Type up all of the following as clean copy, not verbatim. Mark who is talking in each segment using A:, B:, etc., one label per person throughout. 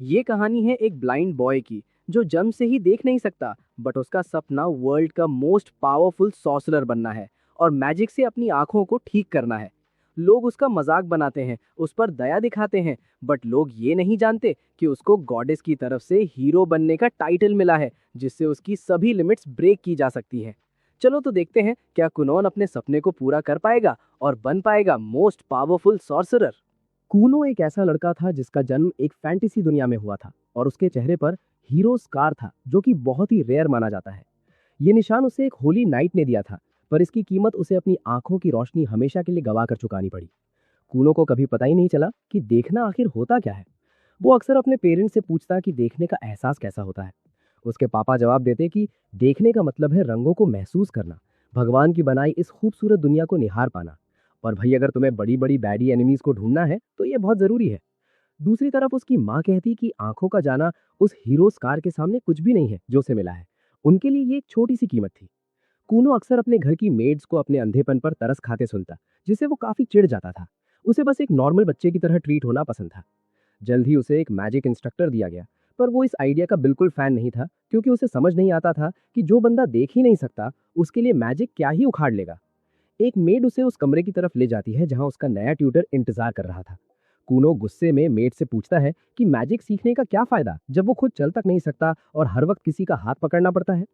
A: ये कहानी है एक ब्लाइंड बॉय की जो जन्म से ही देख नहीं सकता, बट उसका सपना वर्ल्ड का मोस्ट पावरफुल सॉर्सरर बनना है और मैजिक से अपनी आंखों को ठीक करना है। लोग उसका मजाक बनाते हैं, उस पर दया दिखाते हैं, बट लोग ये नहीं जानते कि उसको गॉडेस की तरफ से हीरो बनने का टाइटल मिला है, जिससे उसकी सभी लिमिट्स ब्रेक की जा सकती हैं। चलो तो देखते हैं क्या कुनोन अपने सपने को पूरा कर पाएगा और बन पाएगा मोस्ट पावरफुल सॉर्सरर। कूनो एक ऐसा लड़का था जिसका जन्म एक फैंटेसी दुनिया में हुआ था और उसके चेहरे पर हीरो स्कार था जो कि बहुत ही रेयर माना जाता है। ये निशान उसे एक होली नाइट ने दिया था, पर इसकी कीमत उसे अपनी आंखों की रोशनी हमेशा के लिए गवा कर चुकानी पड़ी। कूनो को कभी पता ही नहीं चला कि देखना आखिर होता क्या है। वो अक्सर अपने पेरेंट्स से पूछता कि देखने का एहसास कैसा होता है। उसके पापा जवाब देते कि देखने का मतलब है रंगों को महसूस करना, भगवान की बनाई इस खूबसूरत दुनिया को निहार पाना। और भाई अगर तुम्हें बड़ी बड़ी बैडी एनिमीज को ढूंढना है तो ये बहुत जरूरी है। दूसरी तरफ उसकी माँ कहती कि आंखों का जाना उस हीरो स्कार के सामने कुछ भी नहीं है जो उसे मिला है। उनके लिए ये एक छोटी सी कीमत थी। कूनो अक्सर अपने घर की मेड्स को अपने अंधेपन पर तरस खाते सुनता, जिससे वो काफी चिढ़ जाता था। उसे बस एक नॉर्मल बच्चे की तरह ट्रीट होना पसंद था। जल्द ही उसे एक मैजिक इंस्ट्रक्टर दिया गया, पर वो इस आइडिया का बिल्कुल फैन नहीं था, क्योंकि उसे समझ नहीं आता था कि जो बंदा देख ही नहीं सकता उसके लिए मैजिक क्या ही उखाड़ लेगा। एक मेड उसे उस कमरे की तरफ ले जाती है जहां उसका नया ट्यूटर इंतजार कर रहा था। कूनो गुस्से में मेड से पूछता है कि मैजिक सीखने का क्या फायदा जब वो खुद चल तक नहीं सकता और हर वक्त किसी का हाथ पकड़ना पड़ता है।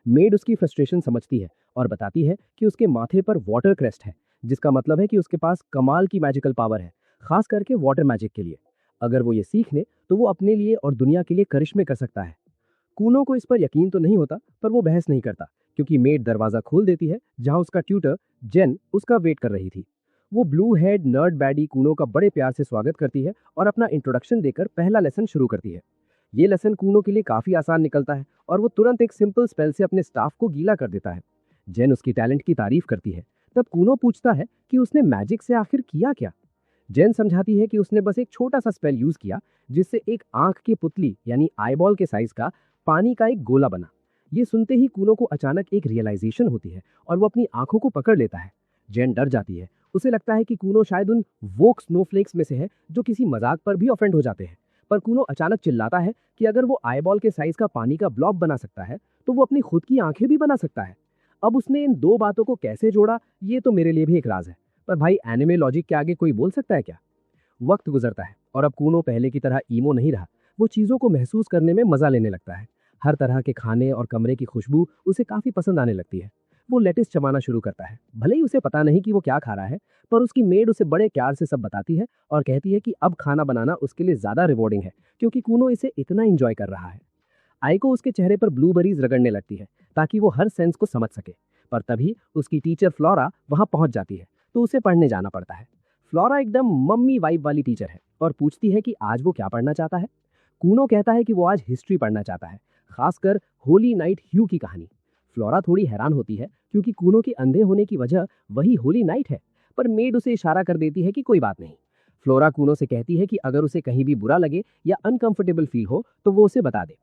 A: मेड उसकी फ्रस्ट्रेशन समझती है और बताती है कि उसके माथे पर वाटर क्रेस्ट है, जिसका मतलब है कि उसके पास कमाल की मैजिकल पावर है, खास करके वाटर मैजिक के लिए। अगर वो ये सीख ले तो वो अपने लिए और दुनिया के लिए करिश्मे कर सकता है। कूनो को इस पर यकीन तो नहीं होता, पर वो बहस नहीं करता, क्योंकि मेड दरवाजा खोल देती है जहां उसका ट्यूटर जेन उसका वेट कर रही थी। वो blue head nerd baddie Kuno का बड़े प्यार से स्वागत करती है और अपना इंट्रोडक्शन देकर पहला लेसन शुरू करती है। ये लेसन कूनो के लिए काफी आसान निकलता है और वो तुरंत एक सिंपल स्पेल से अपने स्टाफ को गीला कर देता है। जेन उसकी टैलेंट की तारीफ करती है। तब कूनो पूछता है कि उसने मैजिक से आखिर किया क्या। जेन समझाती है कि उसने बस एक छोटा सा स्पेल यूज किया, जिससे एक आंख की पुतली यानी आईबॉल के साइज का पानी का एक गोला बना। ये सुनते ही कूनो को अचानक एक रियलाइजेशन होती है और वो अपनी आंखों को पकड़ लेता है। जेन डर जाती है। उसे लगता है कि कूनो शायद उन वोक स्नोफ्लेक्स में से है जो किसी मजाक पर भी ऑफेंड हो जाते हैं। पर कूनो अचानक चिल्लाता है कि अगर वो आईबॉल के साइज का पानी का ब्लॉब बना सकता है तो वो अपनी खुद की आंखें भी बना सकता है। अब उसने इन दो बातों को कैसे जोड़ा, ये तो मेरे लिए भी एक राज है। पर भाई एनिमे लॉजिक के आगे कोई बोल सकता है क्या। वक्त गुजरता है और अब कूनो पहले की तरह ईमो नहीं रहा। वो चीजों को महसूस करने में मजा लेने लगता है। हर तरह के खाने और कमरे की खुशबू उसे काफी पसंद आने लगती है। वो लेटिस चबाना शुरू करता है, भले ही उसे पता नहीं कि वो क्या खा रहा है, पर उसकी मेड उसे बड़े प्यार से सब बताती है और कहती है कि अब खाना बनाना उसके लिए ज्यादा रिवॉर्डिंग है, क्योंकि कूनो इसे इतना एंजॉय कर रहा है। आइको उसके चेहरे पर ब्लूबेरीज रगड़ने लगती है ताकि वो हर सेंस को समझ सके। पर तभी उसकी टीचर फ्लोरा वहां पहुंच जाती है, तो उसे पढ़ने जाना पड़ता है। फ्लोरा एकदम मम्मी वाइब वाली टीचर है और पूछती है कि आज वो क्या पढ़ना चाहता है। कूनो कहता है कि वो आज हिस्ट्री पढ़ना चाहता है, खासकर होली नाइट ह्यू की कहानी। फ्लोरा थोड़ी हैरान होती है, क्योंकि कूनो के अंधे होने की वजह वही होली नाइट है, पर मेड उसे इशारा कर देती है कि कोई बात नहीं। फ्लोरा कूनो से कहती है कि अगर उसे कहीं भी बुरा लगे या अनकंफर्टेबल फील हो तो वो उसे बता दे।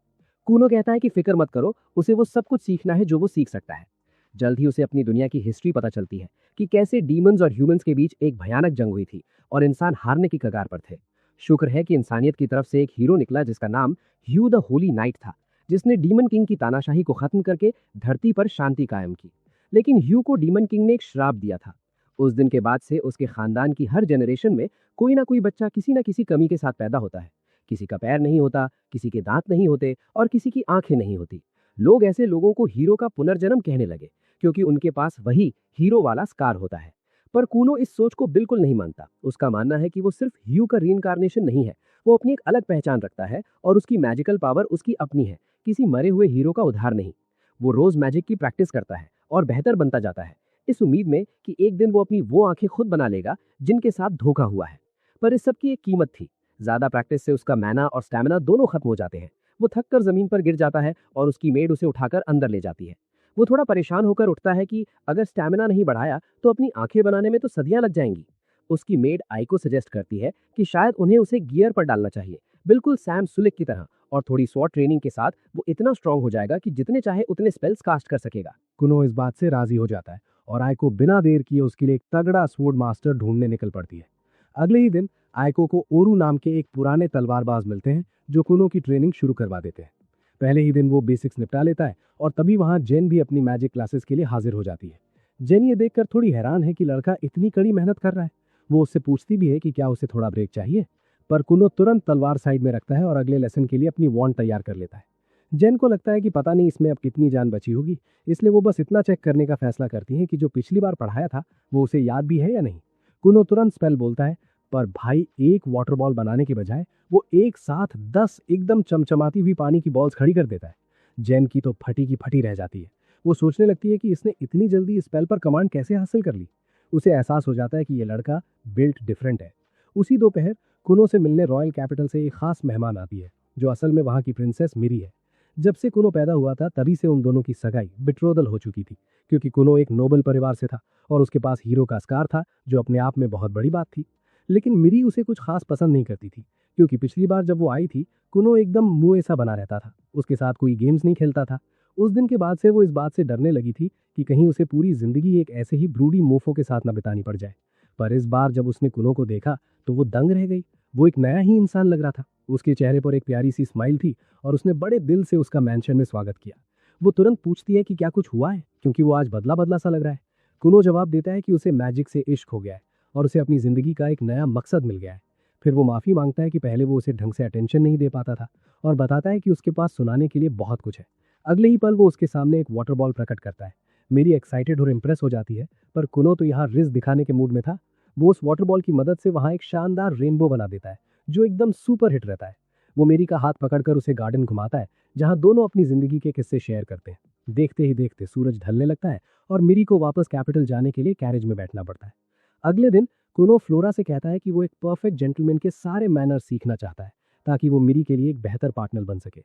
A: कूनो कहता है कि फिक्र मत करो, उसे वो सब कुछ सीखना है जो वो सीख सकता है। जल्द ही उसे अपनी दुनिया की हिस्ट्री पता चलती है कि कैसे डीमंस और ह्यूमंस के बीच एक भयानक जंग हुई थी और इंसान हारने की कगार पर थे। शुक्र है कि इंसानियत की तरफ से एक हीरो निकला जिसका नाम ह्यू द होली नाइट था, जिसने डीमन किंग की तानाशाही को खत्म करके धरती पर शांति कायम की। लेकिन ह्यू को डीमन किंग ने एक श्राप दिया था। उस दिन के बाद से उसके खानदान की हर जनरेशन में कोई ना कोई बच्चा किसी ना किसी कमी के साथ पैदा होता है। किसी का पैर नहीं होता, किसी के दांत नहीं होते और किसी की आंखें नहीं होती। लोग ऐसे लोगों को हीरो का पुनर्जन्म कहने लगे, क्योंकि उनके पास वही हीरो वाला स्कार होता है। पर कूनो इस सोच को बिल्कुल नहीं मानता। उसका मानना है कि वो सिर्फ ह्यू का रीइंकार्नेशन नहीं है, वो अपनी एक अलग पहचान रखता है और उसकी मैजिकल पावर उसकी अपनी है, किसी मरे हुए हीरो का उधार नहीं। वो रोज मैजिक की प्रैक्टिस करता है और बेहतर बनता जाता है, इस उम्मीद में कि एक दिन वो अपनी वो आंखें खुद बना लेगा जिनके साथ धोखा हुआ है। पर इस सब की एक कीमत थी। ज्यादा प्रैक्टिस से उसका मैना और स्टैमिना दोनों खत्म हो जाते हैं। वो थक कर जमीन पर गिर जाता है और उसकी मेड उसे उठाकर अंदर ले जाती है। वो थोड़ा परेशान होकर उठता है कि अगर स्टैमिना नहीं बढ़ाया तो अपनी आंखें बनाने में तो सदियां लग जाएंगी। उसकी मेड आई को सजेस्ट करती है कि शायद उन्हें उसे गियर पर डालना चाहिए, बिल्कुल सैम सुलिक की तरह, और थोड़ी स्वॉट ट्रेनिंग के साथ वो इतना स्ट्रांग हो जाएगा कि जितने चाहे उतने स्पेल्स कास्ट कर सकेगा। कुनो इस बात से राजी हो जाता है और आइको बिना देर किए उसके लिए एक तगड़ा स्वॉर्ड मास्टर ढूंढने निकल पड़ती है। अगले ही दिन आइको को ओरू नाम के एक पुराने तलवारबाज मिलते हैं
B: जो कुनो की ट्रेनिंग शुरू करवा देते हैं। पहले ही दिन वो बेसिक्स निपटा लेता है और तभी वहां जेन भी अपनी मैजिक क्लासेस के लिए हाजिर हो जाती है। जेन ये देखकर थोड़ी हैरान है कि लड़का इतनी कड़ी मेहनत कर रहा है। वो उससे पूछती भी है कि क्या उसे थोड़ा ब्रेक चाहिए, पर कुनो तुरंत तलवार साइड में रखता है और अगले लेसन के लिए अपनी वॉन्ड तैयार कर लेता है। जेन को लगता है कि पता नहीं इसमें अब कितनी जान बची होगी, इसलिए वो बस इतना चेक करने का फैसला करती है कि जो पिछली बार पढ़ाया था वो उसे याद भी है या नहीं। कुनो तुरंत स्पेल बोलता है, पर भाई एक वाटर बॉल बनाने के बजाय वो एक साथ 10 एकदम चमचमाती हुई पानी की बॉल्स खड़ी कर देता है। जेन की तो फटी की फटी रह जाती है। वो सोचने लगती है कि इसने इतनी जल्दी इस स्पेल पर कमांड कैसे हासिल कर ली। उसे एहसास हो जाता है कि ये लड़का बिल्ट डिफरेंट है। उसी दोपहर कुनो से मिलने रॉयल कैपिटल से एक खास मेहमान आती है, जो असल में वहां की प्रिंसेस मिरी है। जब से कुनो पैदा हुआ था तभी से उन दोनों की सगाई बिट्रोदल हो चुकी थी, क्योंकि कुनो एक नोबल परिवार से था और उसके पास हीरो का स्कार था, जो अपने आप में बहुत बड़ी बात थी। लेकिन मिरी उसे कुछ खास पसंद नहीं करती थी, क्योंकि पिछली बार जब वो आई थी कुनो एकदम मुंह ऐसा बना रहता था, उसके साथ कोई गेम्स नहीं खेलता था। उस दिन के बाद से वो इस बात से डरने लगी थी कि कहीं उसे पूरी जिंदगी एक ऐसे ही ब्रूडी मोफो के साथ न बितानी पड़ जाए। पर इस बार जब उसने कुनो को देखा तो वो दंग रह गई। वो एक नया ही इंसान लग रहा था। उसके चेहरे पर एक प्यारी सी स्माइल थी और उसने बड़े दिल से उसका मैंशन में स्वागत किया। वो तुरंत पूछती है कि क्या कुछ हुआ है, क्योंकि वो आज बदला बदला सा लग रहा है। कुनो जवाब देता है कि उसे मैजिक से इश्क हो गया है और उसे अपनी जिंदगी का एक नया मकसद मिल गया है। फिर वो माफी मांगता है कि पहले वो उसे ढंग से अटेंशन नहीं दे पाता था और बताता है कि उसके पास सुनाने के लिए बहुत कुछ है। अगले ही पल वो उसके सामने एक वाटर बॉल प्रकट करता है। मेरी एक्साइटेड और इम्प्रेस हो जाती है, पर कुनो तो यहाँ रिस्क दिखाने के मूड में था। वो उस वाटर बॉल की मदद से वहां एक शानदार रेनबो बना देता है, जो एकदम सुपर हिट रहता है। वो मेरी का हाथ पकड़कर उसे गार्डन घुमाता है, जहां दोनों अपनी जिंदगी के किस्से शेयर करते हैं। देखते ही देखते सूरज ढलने लगता है और मेरी को वापस कैपिटल जाने के लिए कैरेज में बैठना पड़ता है। अगले दिन कुनो फ्लोरा से कहता है कि वो एक परफेक्ट जेंटलमैन के सारे मैनर सीखना चाहता है, ताकि वो मिरी के लिए एक बेहतर पार्टनर बन सके।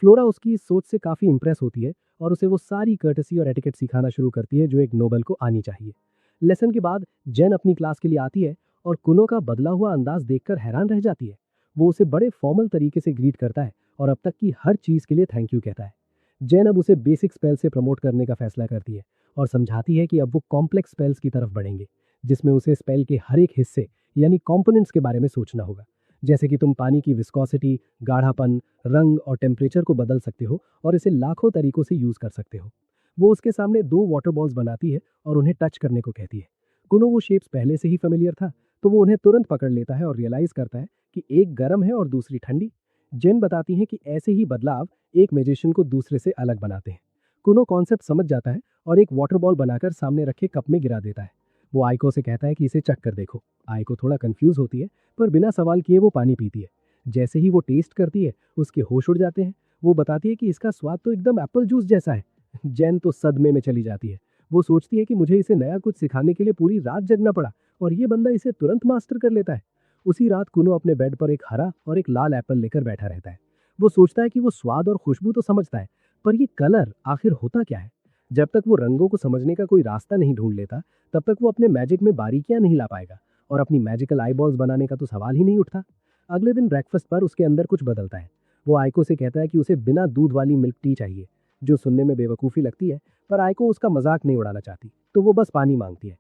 B: फ्लोरा उसकी इस सोच से काफी इंप्रेस होती है और उसे वो सारी कर्टसी और एटिकेट सिखाना शुरू करती है जो एक नोबल को आनी चाहिए। लेसन के बाद जेन अपनी क्लास के लिए आती है और कुनो का बदला हुआ अंदाज देखकर हैरान रह जाती है। वो उसे बड़े फॉर्मल तरीके से ग्रीट करता है और अब तक की हर चीज के लिए थैंक यू कहता है। जेन अब उसे बेसिक स्पेल से प्रमोट करने का फैसला करती है और समझाती है कि अब वो कॉम्प्लेक्स स्पेल्स की तरफ बढ़ेंगे, जिसमें उसे स्पेल के हर एक हिस्से यानी कॉम्पोनेंट्स के बारे में सोचना होगा। जैसे कि तुम पानी की विस्कोसिटी, गाढ़ापन, रंग और टेम्परेचर को बदल सकते हो और इसे लाखों तरीकों से यूज कर सकते हो। वो उसके सामने 2 वाटर बॉल्स बनाती है और उन्हें टच करने को कहती है। कुनो वो शेप्स पहले से ही फेमिलियर था, तो वो उन्हें तुरंत पकड़ लेता है और रियलाइज करता है कि एक गर्म है और दूसरी ठंडी। जेन बताती है कि ऐसे ही बदलाव एक मैजिशियन को दूसरे से अलग बनाते हैं। कुनो कॉन्सेप्ट समझ जाता है और एक वाटर बॉल बनाकर सामने रखे कप में गिरा देता है। वो आइको से कहता है कि इसे चख कर देखो। आइको थोड़ा कंफ्यूज होती है, पर बिना सवाल किए वो पानी पीती है। जैसे ही वो टेस्ट करती है उसके होश उड़ जाते हैं। वो बताती है कि इसका स्वाद तो एकदम एप्पल जूस जैसा है। जेन तो सदमे में चली जाती है। वो सोचती है कि मुझे इसे नया कुछ सिखाने के लिए पूरी रात जगना पड़ा और ये बंदा इसे तुरंत मास्टर कर लेता है। उसी रात कुनो अपने बेड पर एक हरा और एक लाल एप्पल लेकर बैठा रहता है। वो सोचता है कि वो स्वाद और खुशबू तो समझता है, पर ये कलर आखिर होता क्या है। जब तक वो रंगों को समझने का कोई रास्ता नहीं ढूंढ लेता, तब तक वो अपने मैजिक में बारीकियां नहीं ला पाएगा और अपनी मैजिकल आईबॉल्स बनाने का तो सवाल ही नहीं उठता। अगले दिन ब्रेकफास्ट पर उसके अंदर कुछ बदलता है। वो आइको से कहता है कि उसे बिना दूध वाली मिल्क टी चाहिए, जो सुनने में बेवकूफ़ी लगती है, पर आइको उसका मजाक नहीं उड़ाना चाहती, तो वो बस पानी मांगती है।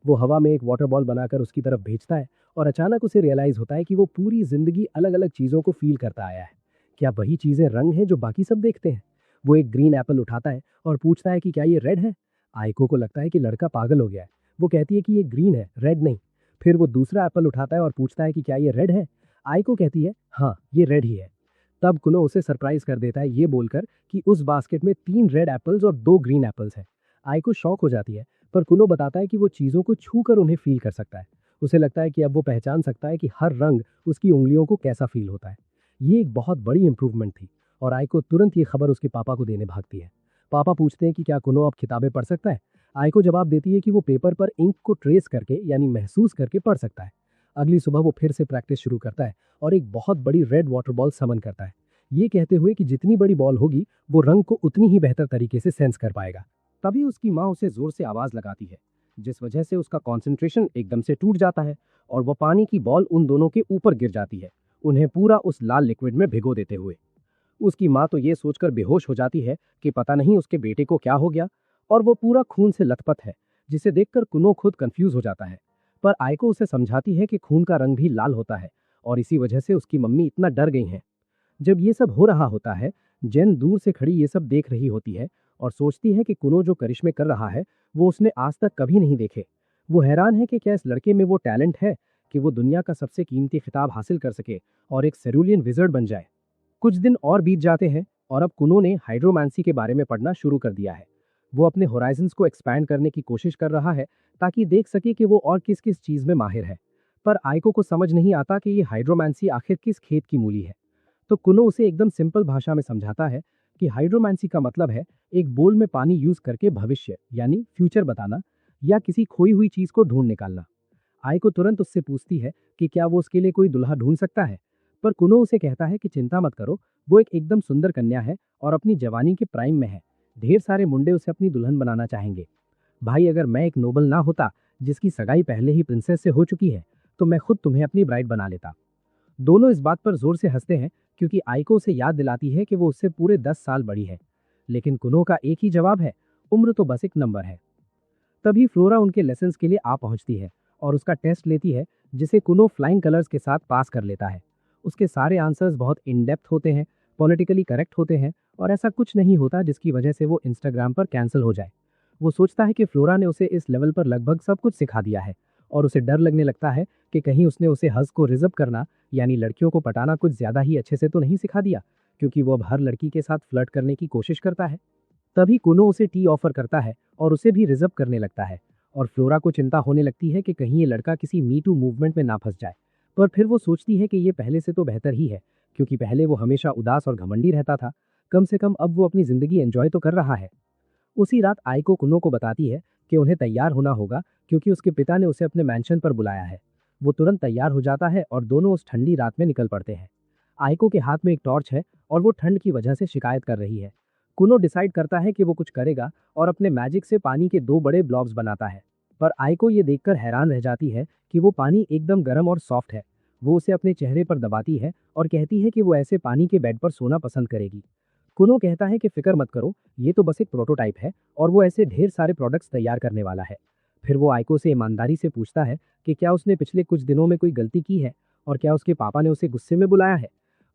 B: वो हवा में एक वाटर बॉल बनाकर उसकी तरफ भेजता है और अचानक उसे रियलाइज होता है कि वो पूरी जिंदगी अलग अलग चीज़ों को फील करता आया है। क्या वही चीज़ें रंग हैं जो बाकी सब देखते हैं? वो एक ग्रीन एप्पल उठाता है और पूछता है कि क्या ये रेड है। आइको को लगता है कि लड़का पागल हो गया है। वो कहती है कि ये ग्रीन है, रेड नहीं। फिर वो दूसरा एप्पल उठाता है और पूछता है कि क्या ये रेड है। आइको कहती है हाँ, ये रेड ही है। तब कुनो उसे सरप्राइज कर देता है ये बोलकर कि उस बास्केट में 3 रेड एप्पल्स और 2 ग्रीन एप्पल्स हैं। आइको शॉक हो जाती है, पर कुनो बताता है कि वो चीज़ों को छू कर उन्हें फील कर सकता है। उसे लगता है कि अब वो पहचान सकता है कि हर रंग उसकी उंगलियों को कैसा फील होता है। ये एक बहुत बड़ी इंप्रूवमेंट थी और आइको तुरंत ये खबर उसके पापा को देने भागती है। पापा पूछते हैं कि क्या कुनो अब किताबें पढ़ सकता है। आइको जवाब देती है कि वो पेपर पर इंक को ट्रेस करके यानी महसूस करके पढ़ सकता है। अगली सुबह वो फिर से प्रैक्टिस शुरू करता है और एक बहुत बड़ी रेड वाटर बॉल समन करता है, ये कहते हुए कि जितनी बड़ी बॉल होगी वो रंग को उतनी ही बेहतर तरीके से सेंस कर पाएगा। तभी उसकी माँ उसे जोर से आवाज लगाती है, जिस वजह से उसका कंसंट्रेशन एकदम से टूट जाता है और वो पानी की बॉल उन दोनों के ऊपर गिर जाती है, उन्हें पूरा उस लाल लिक्विड में भिगो देते हुए। उसकी माँ तो ये सोचकर बेहोश हो जाती है कि पता नहीं उसके बेटे को क्या हो गया और वो पूरा खून से लथपथ है, जिसे देखकर कुनो खुद कंफ्यूज हो जाता है। पर आइको उसे समझाती है कि खून का रंग भी लाल होता है और इसी वजह से उसकी मम्मी इतना डर गई हैं। जब ये सब हो रहा होता है, जेन दूर से खड़ी ये सब देख रही होती है और सोचती है कि कुनो जो करिश्मे कर रहा है वो उसने आज तक कभी नहीं देखे। वो हैरान है कि क्या इस लड़के में वो टैलेंट है कि वो दुनिया का सबसे कीमती खिताब हासिल कर सके और एक सेरुलियन विजर्ड बन जाए। कुछ दिन और बीत जाते हैं और अब कुनो ने हाइड्रोमांसी के बारे में पढ़ना शुरू कर दिया है। वो अपने होराइजन्स को एक्सपैंड करने की कोशिश कर रहा है ताकि देख सके कि वो और किस किस चीज में माहिर है। पर आइको को समझ नहीं आता कि ये हाइड्रोमांसी आखिर किस खेत की मूली है। तो कुनो उसे एकदम सिंपल भाषा में समझाता है कि हाइड्रोमांसी का मतलब है एक बोल में पानी यूज करके भविष्य यानी फ्यूचर बताना या किसी खोई हुई चीज को ढूंढ निकालना। आइको तुरंत उससे पूछती है कि क्या वो उसके लिए कोई दुल्हा ढूंढ सकता है, पर कुनो उसे कहता है कि चिंता मत करो, वो एक एकदम सुंदर कन्या है और अपनी जवानी के प्राइम में है। ढेर सारे मुंडे उसे अपनी दुल्हन बनाना चाहेंगे। भाई, अगर मैं एक नोबल ना होता जिसकी सगाई पहले ही प्रिंसेस से हो चुकी है तो मैं खुद तुम्हें अपनी ब्राइड बना लेता। दोनों इस बात पर जोर से हंसते हैं क्योंकि आइको उसे याद दिलाती है कि वो उससे पूरे 10 साल बड़ी है। लेकिन कुनो का एक ही जवाब है, उम्र तो बस एक नंबर है। तभी फ्लोरा उनके लेसन्स के लिए आ पहुंचती है और उसका टेस्ट लेती है, जिसे कुनो फ्लाइंग कलर्स के साथ पास कर लेता है। उसके सारे आंसर्स बहुत इन डेप्थ होते हैं, पॉलिटिकली करेक्ट होते हैं और ऐसा कुछ नहीं होता जिसकी वजह से वो इंस्टाग्राम पर कैंसिल हो जाए। वो सोचता है कि फ्लोरा ने उसे इस लेवल पर लगभग सब कुछ सिखा दिया है और उसे डर लगने लगता है कि कहीं उसने उसे हज को रिजर्व करना यानी लड़कियों को पटाना कुछ ज्यादा ही अच्छे से तो नहीं सिखा दिया, क्योंकि वो अब हर लड़की के साथ फ्लर्ट करने की कोशिश करता है। तभी कुनो उसे टी ऑफर करता है और उसे भी रिजर्व करने लगता है और फ्लोरा को चिंता होने लगती है कि कहीं ये लड़का किसी मी टू मूवमेंट में ना फंस जाए। पर फिर वो सोचती है कि ये पहले से तो बेहतर ही है, क्योंकि पहले वो हमेशा उदास और घमंडी रहता था, कम से कम अब वो अपनी जिंदगी एंजॉय तो कर रहा है। उसी रात आइको कुनो को बताती है कि उन्हें तैयार होना होगा क्योंकि उसके पिता ने उसे अपने मैंशन पर बुलाया है। वो तुरंत तैयार हो जाता है और दोनों उस ठंडी रात में निकल पड़ते हैं। आइको के हाथ में एक टॉर्च है और वो ठंड की वजह से शिकायत कर रही है। कुनो डिसाइड करता है कि वो कुछ करेगा और अपने मैजिक से पानी के 2 बड़े ब्लॉब्स बनाता है। पर आइको ये देखकर हैरान रह जाती है कि वो पानी एकदम गर्म और सॉफ्ट है। वो उसे अपने चेहरे पर दबाती है और कहती है कि वो ऐसे पानी के बेड पर सोना पसंद करेगी। कुनो कहता है कि फिक्र मत करो, ये तो बस एक प्रोटोटाइप है और वो ऐसे ढेर सारे प्रोडक्ट्स तैयार करने वाला है। फिर वो आइको से ईमानदारी से पूछता है कि क्या उसने पिछले कुछ दिनों में कोई गलती की है और क्या उसके पापा ने उसे गुस्से में बुलाया है।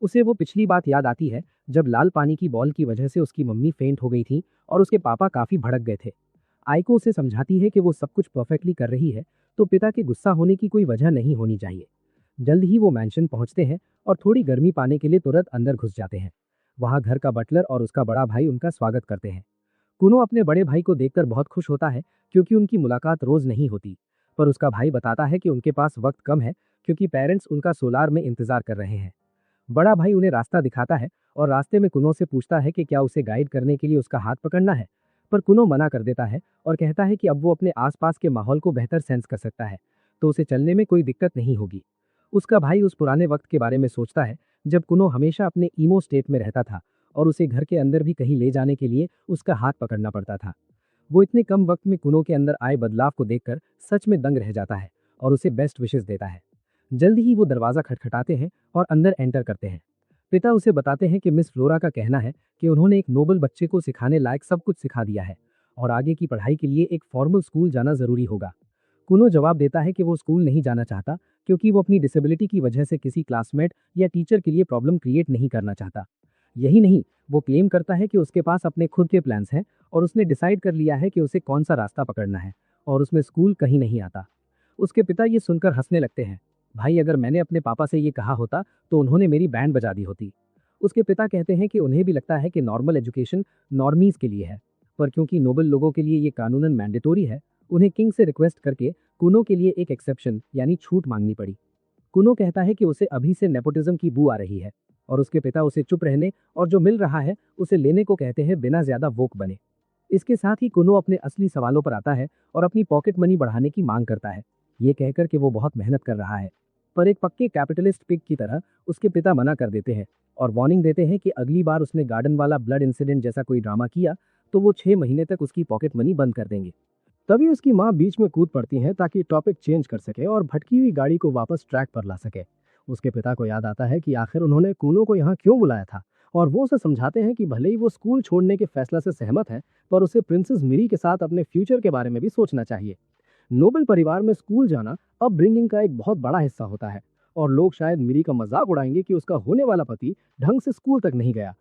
B: उसे वो पिछली बात याद आती है जब लाल पानी की बॉल की वजह से उसकी मम्मी फेंट हो गई थी और उसके पापा काफी भड़क गए थे। आइको उसे समझाती है कि वो सब कुछ परफेक्टली कर रही है, तो पिता के गुस्सा होने की कोई वजह नहीं होनी चाहिए। जल्द ही वो मैंशन पहुंचते हैं और थोड़ी गर्मी पाने के लिए तुरंत अंदर घुस जाते हैं। वहां घर का बटलर और उसका बड़ा भाई उनका स्वागत करते हैं। कुनो अपने बड़े भाई को देखकर बहुत खुश होता है क्योंकि उनकी मुलाकात रोज नहीं होती, पर उसका भाई बताता है कि उनके पास वक्त कम है क्योंकि पेरेंट्स उनका सोलार में इंतजार कर रहे हैं। बड़ा भाई उन्हें रास्ता दिखाता है और रास्ते में कुनो से पूछता है कि क्या उसे गाइड करने के लिए उसका हाथ पकड़ना है, पर कुनो मना कर देता है और कहता है कि अब वो अपने आसपास के माहौल को बेहतर सेंस कर सकता है, तो उसे चलने में कोई दिक्कत नहीं होगी। उसका भाई उस पुराने वक्त के बारे में सोचता है जब कुनो हमेशा अपने ईमो स्टेट में रहता था और उसे घर के अंदर भी कहीं ले जाने के लिए उसका हाथ पकड़ना पड़ता था। वो इतने कम वक्त में कुनो के अंदर आए बदलाव को देखकर सच में दंग रह जाता है और उसे बेस्ट विशेस देता है। जल्द ही वो दरवाजा खटखटाते हैं और अंदर एंटर करते हैं। पिता उसे बताते हैं कि मिस फ्लोरा का कहना है कि उन्होंने एक नोबल बच्चे को सिखाने लायक सब कुछ सिखा दिया है और आगे की पढ़ाई के लिए एक फॉर्मल स्कूल जाना जरूरी होगा। कुनो जवाब देता है कि वो स्कूल नहीं जाना चाहता क्योंकि वो अपनी डिसेबिलिटी की वजह से किसी क्लासमेट या टीचर के लिए प्रॉब्लम क्रिएट नहीं करना चाहता। यही नहीं, वो क्लेम करता है कि उसके पास अपने खुद के प्लान्स हैं और उसने डिसाइड कर लिया है कि उसे कौन सा रास्ता पकड़ना है और उसमें स्कूल कहीं नहीं आता। उसके पिता ये सुनकर हंसने लगते हैं। भाई, अगर मैंने अपने पापा से ये कहा होता तो उन्होंने मेरी बैंड बजा दी होती। उसके पिता कहते हैं कि उन्हें भी लगता है कि नॉर्मल एजुकेशन नॉर्मीज के लिए है, पर क्योंकि नोबल लोगों के लिए ये कानूनन मैंडेटोरी है, उन्हें किंग से रिक्वेस्ट करके कुनो के लिए एक एक्सेप्शन यानी छूट मांगनी पड़ी। कुनो कहता है कि उसे अभी से नेपोटिज्म की बू आ रही है और उसके पिता उसे चुप रहने और जो मिल रहा है उसे लेने को कहते हैं बिना ज्यादा वोक बने। इसके साथ ही कुनो अपने असली सवालों पर आता है और अपनी पॉकेट मनी बढ़ाने की मांग करता है, ये कहकर कि वो बहुत मेहनत कर रहा है। पर एक पक्के कैपिटलिस्ट पिग की तरह उसके पिता मना कर देते हैं और वार्निंग देते हैं कि अगली बार उसने गार्डन वाला ब्लड इंसिडेंट जैसा कोई ड्रामा किया तो वो 6 महीने तक उसकी पॉकेट मनी बंद कर देंगे। तभी उसकी माँ बीच में कूद पड़ती हैं ताकि टॉपिक चेंज कर सके और भटकी हुई गाड़ी को वापस ट्रैक पर ला सके। उसके पिता को याद आता है कि आखिर उन्होंने कुनो को यहाँ क्यों बुलाया था और वो उसे समझाते हैं कि भले ही वो स्कूल छोड़ने के फैसला से सहमत है, पर उसे प्रिंसेस मिरी के साथ अपने फ्यूचर के बारे में भी सोचना चाहिए। नोबल परिवार में स्कूल जाना अपब्रिंगिंग का एक बहुत बड़ा हिस्सा होता है और लोग शायद मिरी का मजाक उड़ाएंगे कि उसका होने वाला पति ढंग से स्कूल तक नहीं गया।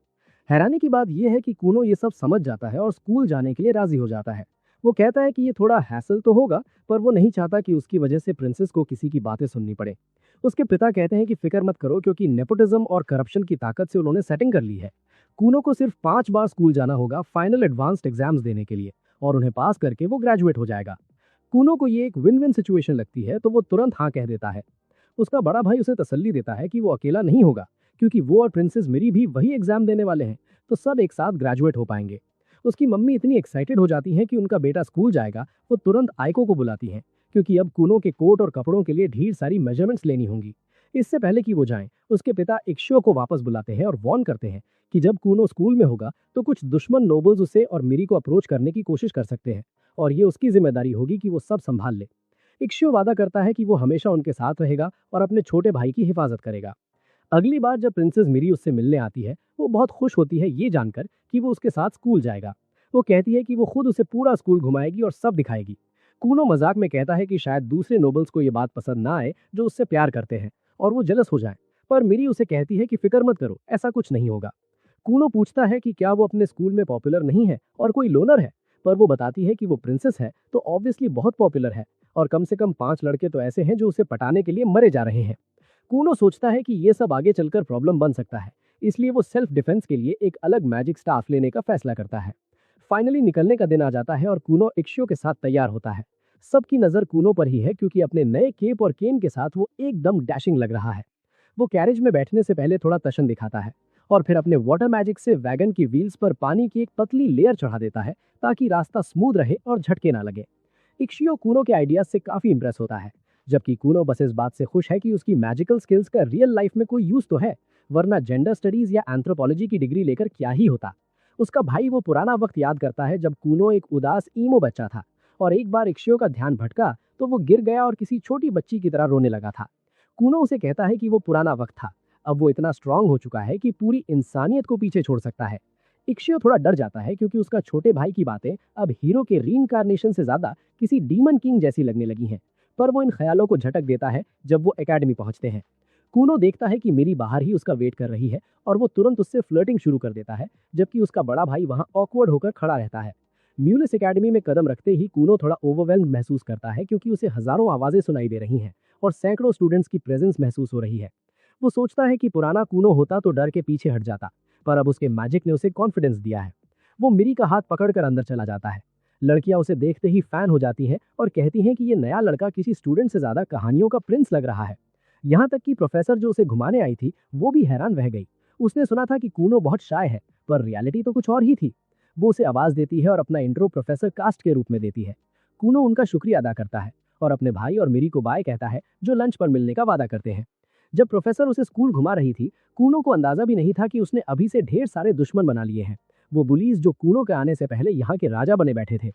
B: हैरानी की बात यह है कि कूनो ये सब समझ जाता है और स्कूल जाने के लिए राजी हो जाता है। वो कहता है कि ये थोड़ा हैसल तो होगा, पर वो नहीं चाहता कि उसकी वजह से प्रिंसेस को किसी की बातें सुननी पड़े। उसके पिता कहते हैं कि फिक्र मत करो, क्योंकि नेपोटिज्म और करप्शन की ताकत से उन्होंने सेटिंग कर ली है। कूनो को सिर्फ 5 बार स्कूल जाना होगा फाइनल एडवांस्ड एग्जाम्स देने के लिए, और उन्हें पास करके वो ग्रेजुएट हो जाएगा। कूनो को ये एक विन विन सिचुएशन लगती है, तो वो तुरंत हाँ कह देता है। उसका बड़ा भाई उसे तसल्ली देता है कि वो अकेला नहीं होगा, क्योंकि वो और प्रिंसेस मिरी भी वही एग्जाम देने वाले हैं, तो सब एक साथ ग्रेजुएट हो पाएंगे। उसकी मम्मी इतनी एक्साइटेड हो जाती हैं कि उनका बेटा स्कूल जाएगा, वो तुरंत आइको को बुलाती हैं, क्योंकि अब कूनो के कोट और कपड़ों के लिए ढेर सारी मेजरमेंट्स लेनी होंगी। इससे पहले कि वो जाएं, उसके पिता इक्शियो को वापस बुलाते हैं और वार्न करते हैं कि जब कूनो स्कूल में होगा तो कुछ दुश्मन नोबल्स उसे और मिरी को अप्रोच करने की कोशिश कर सकते हैं, और ये उसकी जिम्मेदारी होगी कि वो सब संभाल ले। इक्शियो वादा करता है कि वो हमेशा उनके साथ रहेगा और अपने छोटे भाई की हिफाजत करेगा। अगली बार जब प्रिंसेस मिरी उससे मिलने आती है, वो बहुत खुश होती है ये जानकर कि वो उसके साथ स्कूल जाएगा। वो कहती है कि वो खुद उसे पूरा स्कूल घुमाएगी और सब दिखाएगी। कूनो मजाक में कहता है कि शायद दूसरे नोबल्स को ये बात पसंद ना आए जो उससे प्यार करते हैं, और वो जेलस हो जाएं, पर मिरी उसे कहती है कि फिक्र मत करो, ऐसा कुछ नहीं होगा। कूनो पूछता है कि क्या वो अपने स्कूल में पॉपुलर नहीं है और कोई लोनर है, पर वो बताती है कि वो प्रिंसेस है तो ऑब्वियसली बहुत पॉपुलर है, और कम से कम 5 लड़के तो ऐसे हैं जो उसे पटाने के लिए मरे जा रहे हैं। कूनो सोचता है कि ये सब आगे चलकर प्रॉब्लम बन सकता है, इसलिए वो सेल्फ डिफेंस के लिए एक अलग मैजिक स्टाफ लेने का फैसला करता है। फाइनली निकलने का दिन आ जाता है और कूनो इक्शियो के साथ तैयार होता है। सबकी नजर कूनो पर ही है, क्योंकि अपने नए केप और केन के साथ वो एकदम डैशिंग लग रहा है। वो कैरेज में बैठने से पहले थोड़ा तशन दिखाता है, और फिर अपने वाटर मैजिक से वैगन की व्हील्स पर पानी की एक पतली लेयर चढ़ा देता है, ताकि रास्ता स्मूथ रहे और झटके ना लगे। इक्शियो कूनो के आइडियाज से काफी इंप्रेस होता है, जबकि कूनो बस इस बात से खुश है कि उसकी मैजिकल स्किल्स का रियल लाइफ में कोई यूज तो है, वरना जेंडर स्टडीज या एंथ्रोपोलॉजी की डिग्री लेकर क्या ही होता। उसका भाई वो पुराना वक्त याद करता है जब कूनो एक उदास ईमो बच्चा था, और एक बार इक्शियो का ध्यान भटका तो वो गिर गया और किसी छोटी बच्ची की तरह रोने लगा था। कूनो उसे कहता है कि वो पुराना वक्त था, अब वो इतना स्ट्रांग हो चुका है कि पूरी इंसानियत को पीछे छोड़ सकता है। इक्शियो थोड़ा डर जाता है, क्योंकि उसका छोटे भाई की बातें अब हीरो के रीइंकार्नेशन से ज्यादा किसी डीमन किंग जैसी लगने लगी हैं, पर वो इन ख्यालों को झटक देता है जब वो एकेडमी पहुंचते हैं। कूनो देखता है कि मिरी बाहर ही उसका वेट कर रही है, और वो तुरंत उससे फ्लर्टिंग शुरू कर देता है, जबकि उसका बड़ा भाई वहां ऑकवर्ड होकर खड़ा रहता है। म्यूलिस एकेडमी में कदम रखते ही कूनो थोड़ा ओवरवेल्म्ड महसूस करता है, क्योंकि उसे हजारों आवाजें सुनाई दे रही हैं और सैकड़ों स्टूडेंट्स की प्रेजेंस महसूस हो रही है। वो सोचता है कि पुराना कूनो होता तो डर के पीछे हट जाता, पर अब उसके मैजिक ने उसे कॉन्फिडेंस दिया है। वो मिरी का हाथ पकड़कर अंदर चला जाता है। लड़कियां उसे देखते ही फैन हो जाती हैं और कहती हैं कि ये नया लड़का किसी स्टूडेंट से ज्यादा कहानियों का प्रिंस लग रहा है। यहाँ तक कि प्रोफेसर जो उसे घुमाने आई थी वो भी हैरान रह गई। उसने सुना था कि कूनो बहुत शाय है, पर रियलिटी तो कुछ और ही थी। वो उसे आवाज देती है और अपना इंट्रो प्रोफेसर कास्ट के रूप में देती है। कूनो उनका शुक्रिया अदा करता है और अपने भाई और मिरी को बाय कहता है, जो लंच पर मिलने का वादा करते हैं। जब प्रोफेसर उसे स्कूल घुमा रही थी, कूनो को अंदाजा भी नहीं था कि उसने अभी से ढेर सारे दुश्मन बना लिए हैं, वो बुलीज जो कूनो के आने से पहले यहाँ के राजा बने बैठे थे।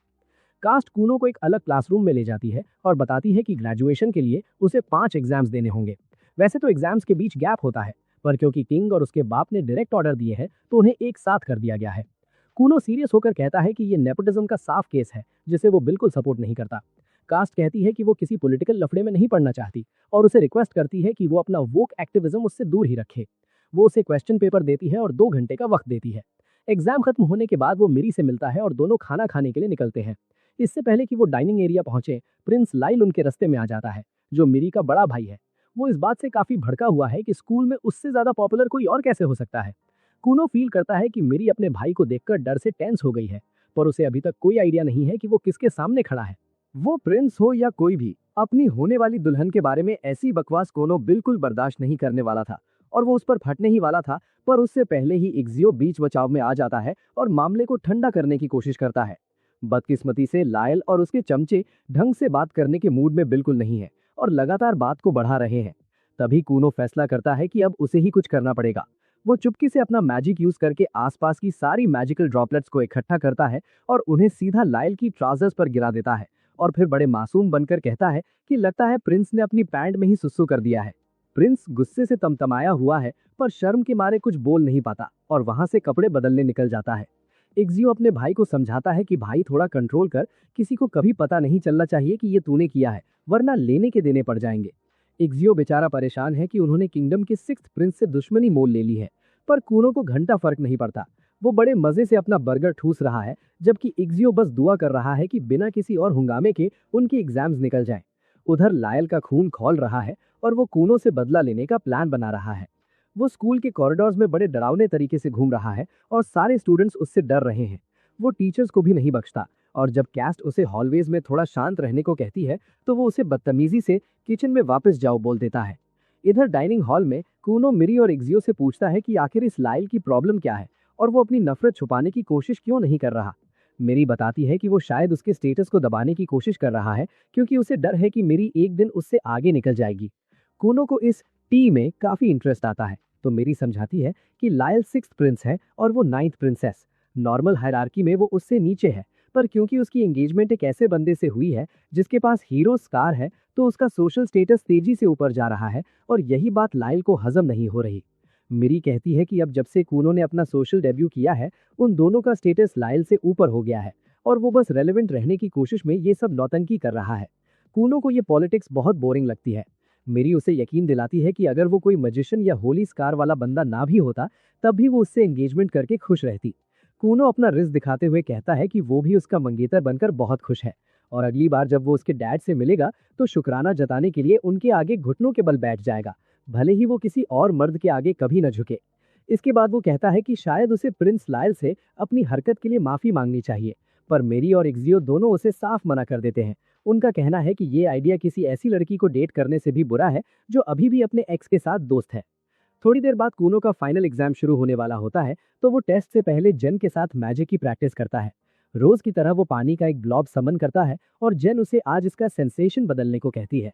B: कास्ट कूनो को एक अलग क्लासरूम में ले जाती है और बताती है कि ग्रेजुएशन के लिए उसे 5 एग्जाम्स देने होंगे। वैसे तो एग्जाम्स के बीच गैप होता है, पर क्योंकि किंग और उसके बाप ने डायरेक्ट ऑर्डर दिए हैं तो उन्हें एक साथ कर दिया गया है। कूनो सीरियस होकर कहता है कि ये नेपोटिज्म का साफ केस है, जिसे वो बिल्कुल सपोर्ट नहीं करता। कास्ट कहती है कि वो किसी पॉलिटिकल लफड़े में नहीं पड़ना चाहती और उसे रिक्वेस्ट करती है कि वो अपना वोक एक्टिविज्म उससे दूर ही रखे। वो उसे क्वेश्चन पेपर देती है और 2 घंटे का वक्त देती है। एग्जाम खत्म होने के बाद वो मिरी से मिलता है और दोनों खाना खाने के लिए निकलते हैं। इससे पहले कि वो डाइनिंग एरिया पहुंचे, प्रिंस लाइल उनके रास्ते में आ जाता है, जो मिरी का बड़ा भाई है। वो इस बात से काफी भड़का हुआ है कि स्कूल में उससे ज्यादा पॉपुलर कोई और कैसे हो सकता है। कूनो फील करता है कि मिरी अपने भाई को देखकर डर से टेंस हो गई है, पर उसे अभी तक कोई आइडिया नहीं है कि वो किसके सामने खड़ा है। वो प्रिंस हो या कोई भी, अपनी होने वाली दुल्हन के बारे में ऐसी बकवास कूनो बिल्कुल बर्दाश्त नहीं करने वाला था और वो उस पर फटने ही वाला था, पर उससे पहले ही इक्सियो बीच बचाव में आ जाता है और मामले को ठंडा करने की कोशिश करता है। बदकिस्मती से लायल और उसके चमचे ढंग से बात करने के मूड में बिल्कुल नहीं है और लगातार बात को बढ़ा रहे हैं। तभी कूनो फैसला करता है कि अब उसे ही कुछ करना पड़ेगा। वो चुपके से अपना मैजिक यूज करके आसपास की सारी मैजिकल ड्रॉपलेट्स को इकट्ठा करता है और उन्हें सीधा लायल की ट्राउजर्स पर गिरा देता है, और फिर बड़े मासूम बनकर कहता है कि लगता है प्रिंस ने अपनी पैंट में ही सुसु कर दिया है। प्रिंस गुस्से से तमतमाया हुआ है, पर शर्म के मारे कुछ बोल नहीं पाता और वहां से कपड़े बदलने निकल जाता है। इक्सियो अपने भाई को समझाता है कि भाई थोड़ा कंट्रोल कर, किसी को कभी पता नहीं चलना चाहिए कि ये तूने किया है, वरना लेने के देने पड़ जाएंगे।
A: इग्जियो बेचारा परेशान है कि उन्होंने किंगडम के 6th प्रिंस से दुश्मनी मोल ले ली है, पर कूनो को घंटा फर्क नहीं पड़ता। वो बड़े मजे से अपना बर्गर ठूस रहा है, जबकि इग्जियो बस दुआ कर रहा है कि बिना किसी और हंगामे के उनके एग्जाम्स निकल जाएं। उधर लायल का खून खौल रहा है और वो कूनो से बदला लेने का प्लान बना रहा है। वो स्कूल के कॉरिडोर्स में बड़े डरावने तरीके से घूम रहा है और सारे स्टूडेंट्स उससे डर रहे हैं। वो टीचर्स को भी नहीं बख्शता और जब कैस्ट उसे हॉलवेज में थोड़ा शांत रहने को कहती है तो वो उसे बदतमीजी से किचन में वापस जाओ बोल देता है। इधर डाइनिंग हॉल में कूनो मिरी और इग्जियो से पूछता है कि आखिर इस लाइल की प्रॉब्लम क्या है और वो अपनी नफरत छुपाने की कोशिश क्यों नहीं कर रहा। मिरी बताती है कि वो शायद उसके स्टेटस को दबाने की कोशिश कर रहा है क्योंकि उसे डर है कि मिरी एक दिन उससे आगे निकल जाएगी। कूनो को इस टी में काफी इंटरेस्ट आता है तो मिरी समझाती है कि लायल 6th प्रिंस है और वो 9th प्रिंसेस। नॉर्मल हायरार्की में वो उससे नीचे है, पर क्योंकि उसकी एंगेजमेंट एक ऐसे बंदे से हुई है जिसके पास हीरो स्कार है तो उसका सोशल स्टेटस तेजी से ऊपर जा रहा है और यही बात लायल को हजम नहीं हो रही। मिरी कहती है कि अब जब से कूनो ने अपना सोशल डेब्यू किया है उन दोनों का स्टेटस लायल से ऊपर हो गया है और वो बस रेलेवेंट रहने की कोशिश में ये सब नौटंकी कर रहा है। कूनो को ये पॉलिटिक्स बहुत बोरिंग लगती है। मिरी उसे यकीन दिलाती है कि अगर वो कोई मैजिशियन या होली स्कार वाला बंदा ना भी होता तब भी वो उससे एंगेजमेंट करके खुश रहती। कूनो अपना रिस्क दिखाते हुए कहता है कि वो भी उसका मंगेतर बनकर बहुत खुश है और अगली बार जब वो उसके डैड से मिलेगा तो शुक्राना जताने के लिए उनके आगे घुटनों के बल बैठ जाएगा, भले ही वो किसी और मर्द के आगे कभी न झुके। इसके बाद वो कहता है कि शायद उसे प्रिंस लायल से अपनी हरकत के लिए माफी मांगनी चाहिए, पर मेरी और इग्जियो दोनों उसे साफ मना कर देते हैं। उनका कहना है कि ये आइडिया किसी ऐसी लड़की को डेट करने से भी बुरा है जो अभी भी अपने एक्स के साथ दोस्त है। थोड़ी देर बाद कूनो का फाइनल एग्जाम शुरू होने वाला होता है तो वो टेस्ट से पहले जेन के साथ मैजिक की प्रैक्टिस करता है। रोज की तरह वो पानी का एक ब्लॉब समन करता है और जेन उसे आज इसका सेंसेशन बदलने को कहती है।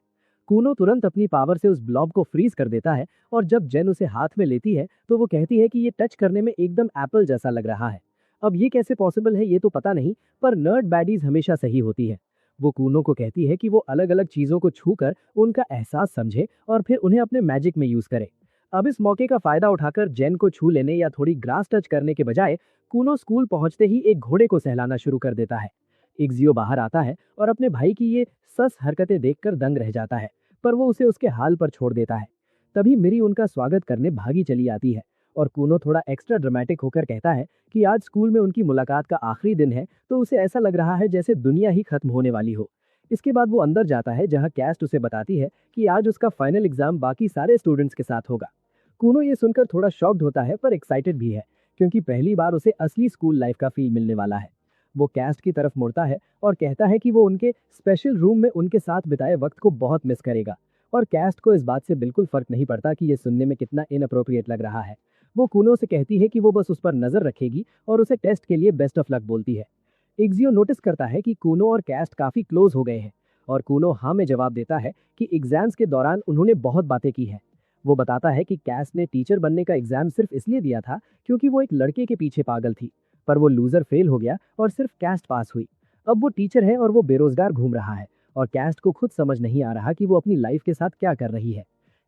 A: कूनो तुरंत अपनी पावर से उस ब्लॉब को फ्रीज कर देता है और जब जेन उसे हाथ में लेती है तो वो कहती है कि ये टच करने में एकदम एप्पल जैसा लग रहा है। अब ये कैसे पॉसिबल है ये तो पता नहीं, पर नर्ड बैडीज हमेशा सही होती है। वो कूनो को कहती है कि वो अलग अलग चीजों को छूकर उनका एहसास समझे और फिर उन्हें अपने मैजिक में यूज करे। अब इस मौके का फायदा उठाकर जेन को छू लेने या थोड़ी ग्रास टच करने के बजाय कूनो स्कूल पहुंचते ही एक घोड़े को सहलाना शुरू कर देता है। इग्जियो बाहर आता है और अपने भाई की ये सस हरकतें देखकर दंग रह जाता है, पर वो उसे उसके हाल पर छोड़ देता है। तभी मिरी उनका स्वागत करने भागी चली आती है और कूनो थोड़ा एक्स्ट्रा ड्रामेटिक होकर कहता है कि आज स्कूल में उनकी मुलाकात का आखिरी दिन है तो उसे ऐसा लग रहा है जैसे दुनिया ही खत्म होने वाली हो। इसके बाद वो अंदर जाता है जहां कैस्ट उसे बताती है कि आज उसका फाइनल एग्जाम बाकी सारे स्टूडेंट्स के साथ होगा। कूनो ये सुनकर थोड़ा शॉक्ड होता है पर एक्साइटेड भी है क्योंकि पहली बार उसे असली स्कूल लाइफ का फील मिलने वाला है। वो कैस्ट की तरफ मुड़ता है और कहता है कि वो उनके स्पेशल रूम में उनके साथ बिताए वक्त को बहुत मिस करेगा और कैस्ट को इस बात से बिल्कुल फर्क नहीं पड़ता कि ये सुनने में कितना इनअप्रोप्रिएट लग रहा है। वो कूनो से कहती है कि वो बस उस पर नजर रखेगी और उसे टेस्ट के लिए बेस्ट ऑफ लक बोलती है। इग्जियो नोटिस करता है कि कूनो और कैस्ट काफी क्लोज हो गए हैं और कूनो हाँ में जवाब देता है कि एग्जाम्स के दौरान उन्होंने बहुत बातें की हैं। वो बताता है कि कैस्ट ने टीचर बनने का एग्जाम सिर्फ इसलिए दिया था क्योंकि वो एक लड़के के पीछे पागल थी, पर वो लूजर फेल हो गया और सिर्फ कैस्ट पास हुई। अब वो टीचर है और वो बेरोजगार घूम रहा है और कैस्ट को खुद समझ नहीं आ रहा कि वो अपनी लाइफ के साथ क्या कर रही है।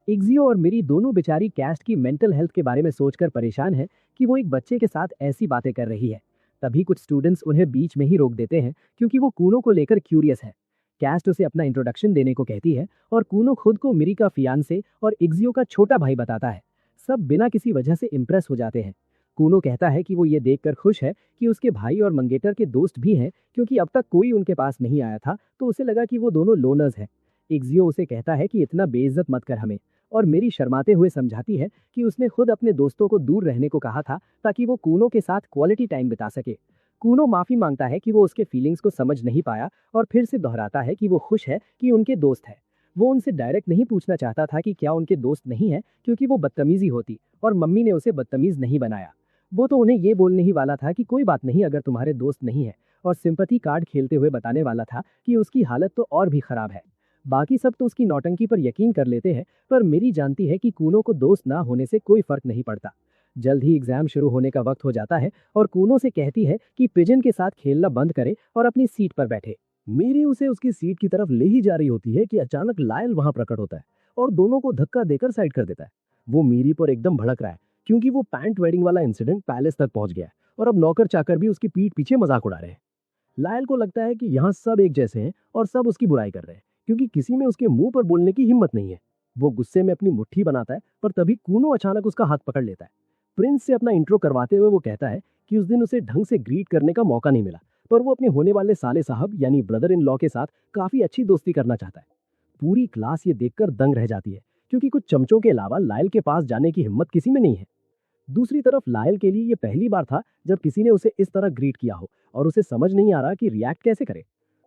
A: इग्जियो और मेरी दोनों बेचारी कैस्ट की मेंटल हेल्थ के बारे में सोचकर परेशान है कि वो एक बच्चे के साथ ऐसी बातें कर रही है। तभी कुछ स्टूडेंट्स उन्हें बीच में ही रोक देते हैं क्योंकि वो कूनो को लेकर क्यूरियस है। कैस्ट उसे अपना इंट्रोडक्शन देने को कहती है और कूनो खुद को मिरी का फियांसे और इग्जियो का छोटा भाई बताता है। सब बिना किसी वजह से इम्प्रेस हो जाते हैं। कूनो कहता है कि वो ये देखकर खुश है कि उसके भाई और मंगेतर के दोस्त भी हैं क्योंकि अब तक कोई उनके पास नहीं आया था तो उसे लगा कि वो दोनों लोनर्स हैं। इग्जियो उसे कहता है कि इतना बेइज्जत मत कर हमें, और मेरी शर्माते हुए समझाती है कि उसने खुद अपने दोस्तों को दूर रहने को कहा था ताकि वो कूनो के साथ क्वालिटी टाइम बिता सके। कूनो माफी मांगता है कि वो उसके फीलिंग्स को समझ नहीं पाया और फिर से दोहराता है कि वो खुश है कि उनके दोस्त है। वो उनसे डायरेक्ट नहीं पूछना चाहता था कि क्या उनके दोस्त नहीं है क्योंकि वो बदतमीजी होती और मम्मी ने उसे बदतमीज नहीं बनाया। वो तो उन्हें ये बोलने ही वाला था कि कोई बात नहीं अगर तुम्हारे दोस्त नहीं है, और सिंपैथी कार्ड खेलते हुए बताने वाला था कि उसकी हालत तो और भी खराब है। बाकी सब तो उसकी नौटंकी पर यकीन कर लेते हैं, पर मेरी जानती है कि कूनो को दोस्त ना होने से कोई फर्क नहीं पड़ता। जल्द ही एग्जाम शुरू होने का वक्त हो जाता है और कूनो से कहती है कि पिजन के साथ खेलना बंद करे और अपनी सीट पर बैठे।
B: मेरी उसे उसकी सीट की तरफ ले ही जा रही होती है कि अचानक लायल वहां प्रकट होता है और दोनों को धक्का देकर साइड कर देता है। वो मीरी पर एकदम भड़क रहा है क्योंकि वो पैंट वेडिंग वाला इंसिडेंट पैलेस तक पहुंच गया है और अब नौकर चाकर भी उसकी पीठ पीछे मजाक उड़ा रहे हैं। लायल को लगता है कि यहाँ सब एक जैसे हैं और सब उसकी बुराई कर रहे हैं क्योंकि किसी में उसके मुंह पर बोलने की हिम्मत नहीं है। वो गुस्से में अपनी मुट्ठी बनाता है, पर तभी कूनो अचानक उसका हाथ पकड़ लेता है। प्रिंस से अपना इंट्रो करवाते हुए वो कहता है कि उस दिन उसे ढंग से ग्रीट करने का मौका नहीं मिला, पर वो अपने होने वाले साले साहब यानी ब्रदर इन लॉ के साथ काफी अच्छी दोस्ती करना चाहता है। पूरी क्लास ये देखकर दंग रह जाती है, क्योंकि कुछ चमचों के अलावा लायल के पास जाने की हिम्मत किसी में नहीं है। दूसरी तरफ लायल के लिए ये पहली बार था जब किसी ने उसे इस तरह ग्रीट किया हो, और उसे समझ नहीं आ रहा कि रिएक्ट कैसे करे।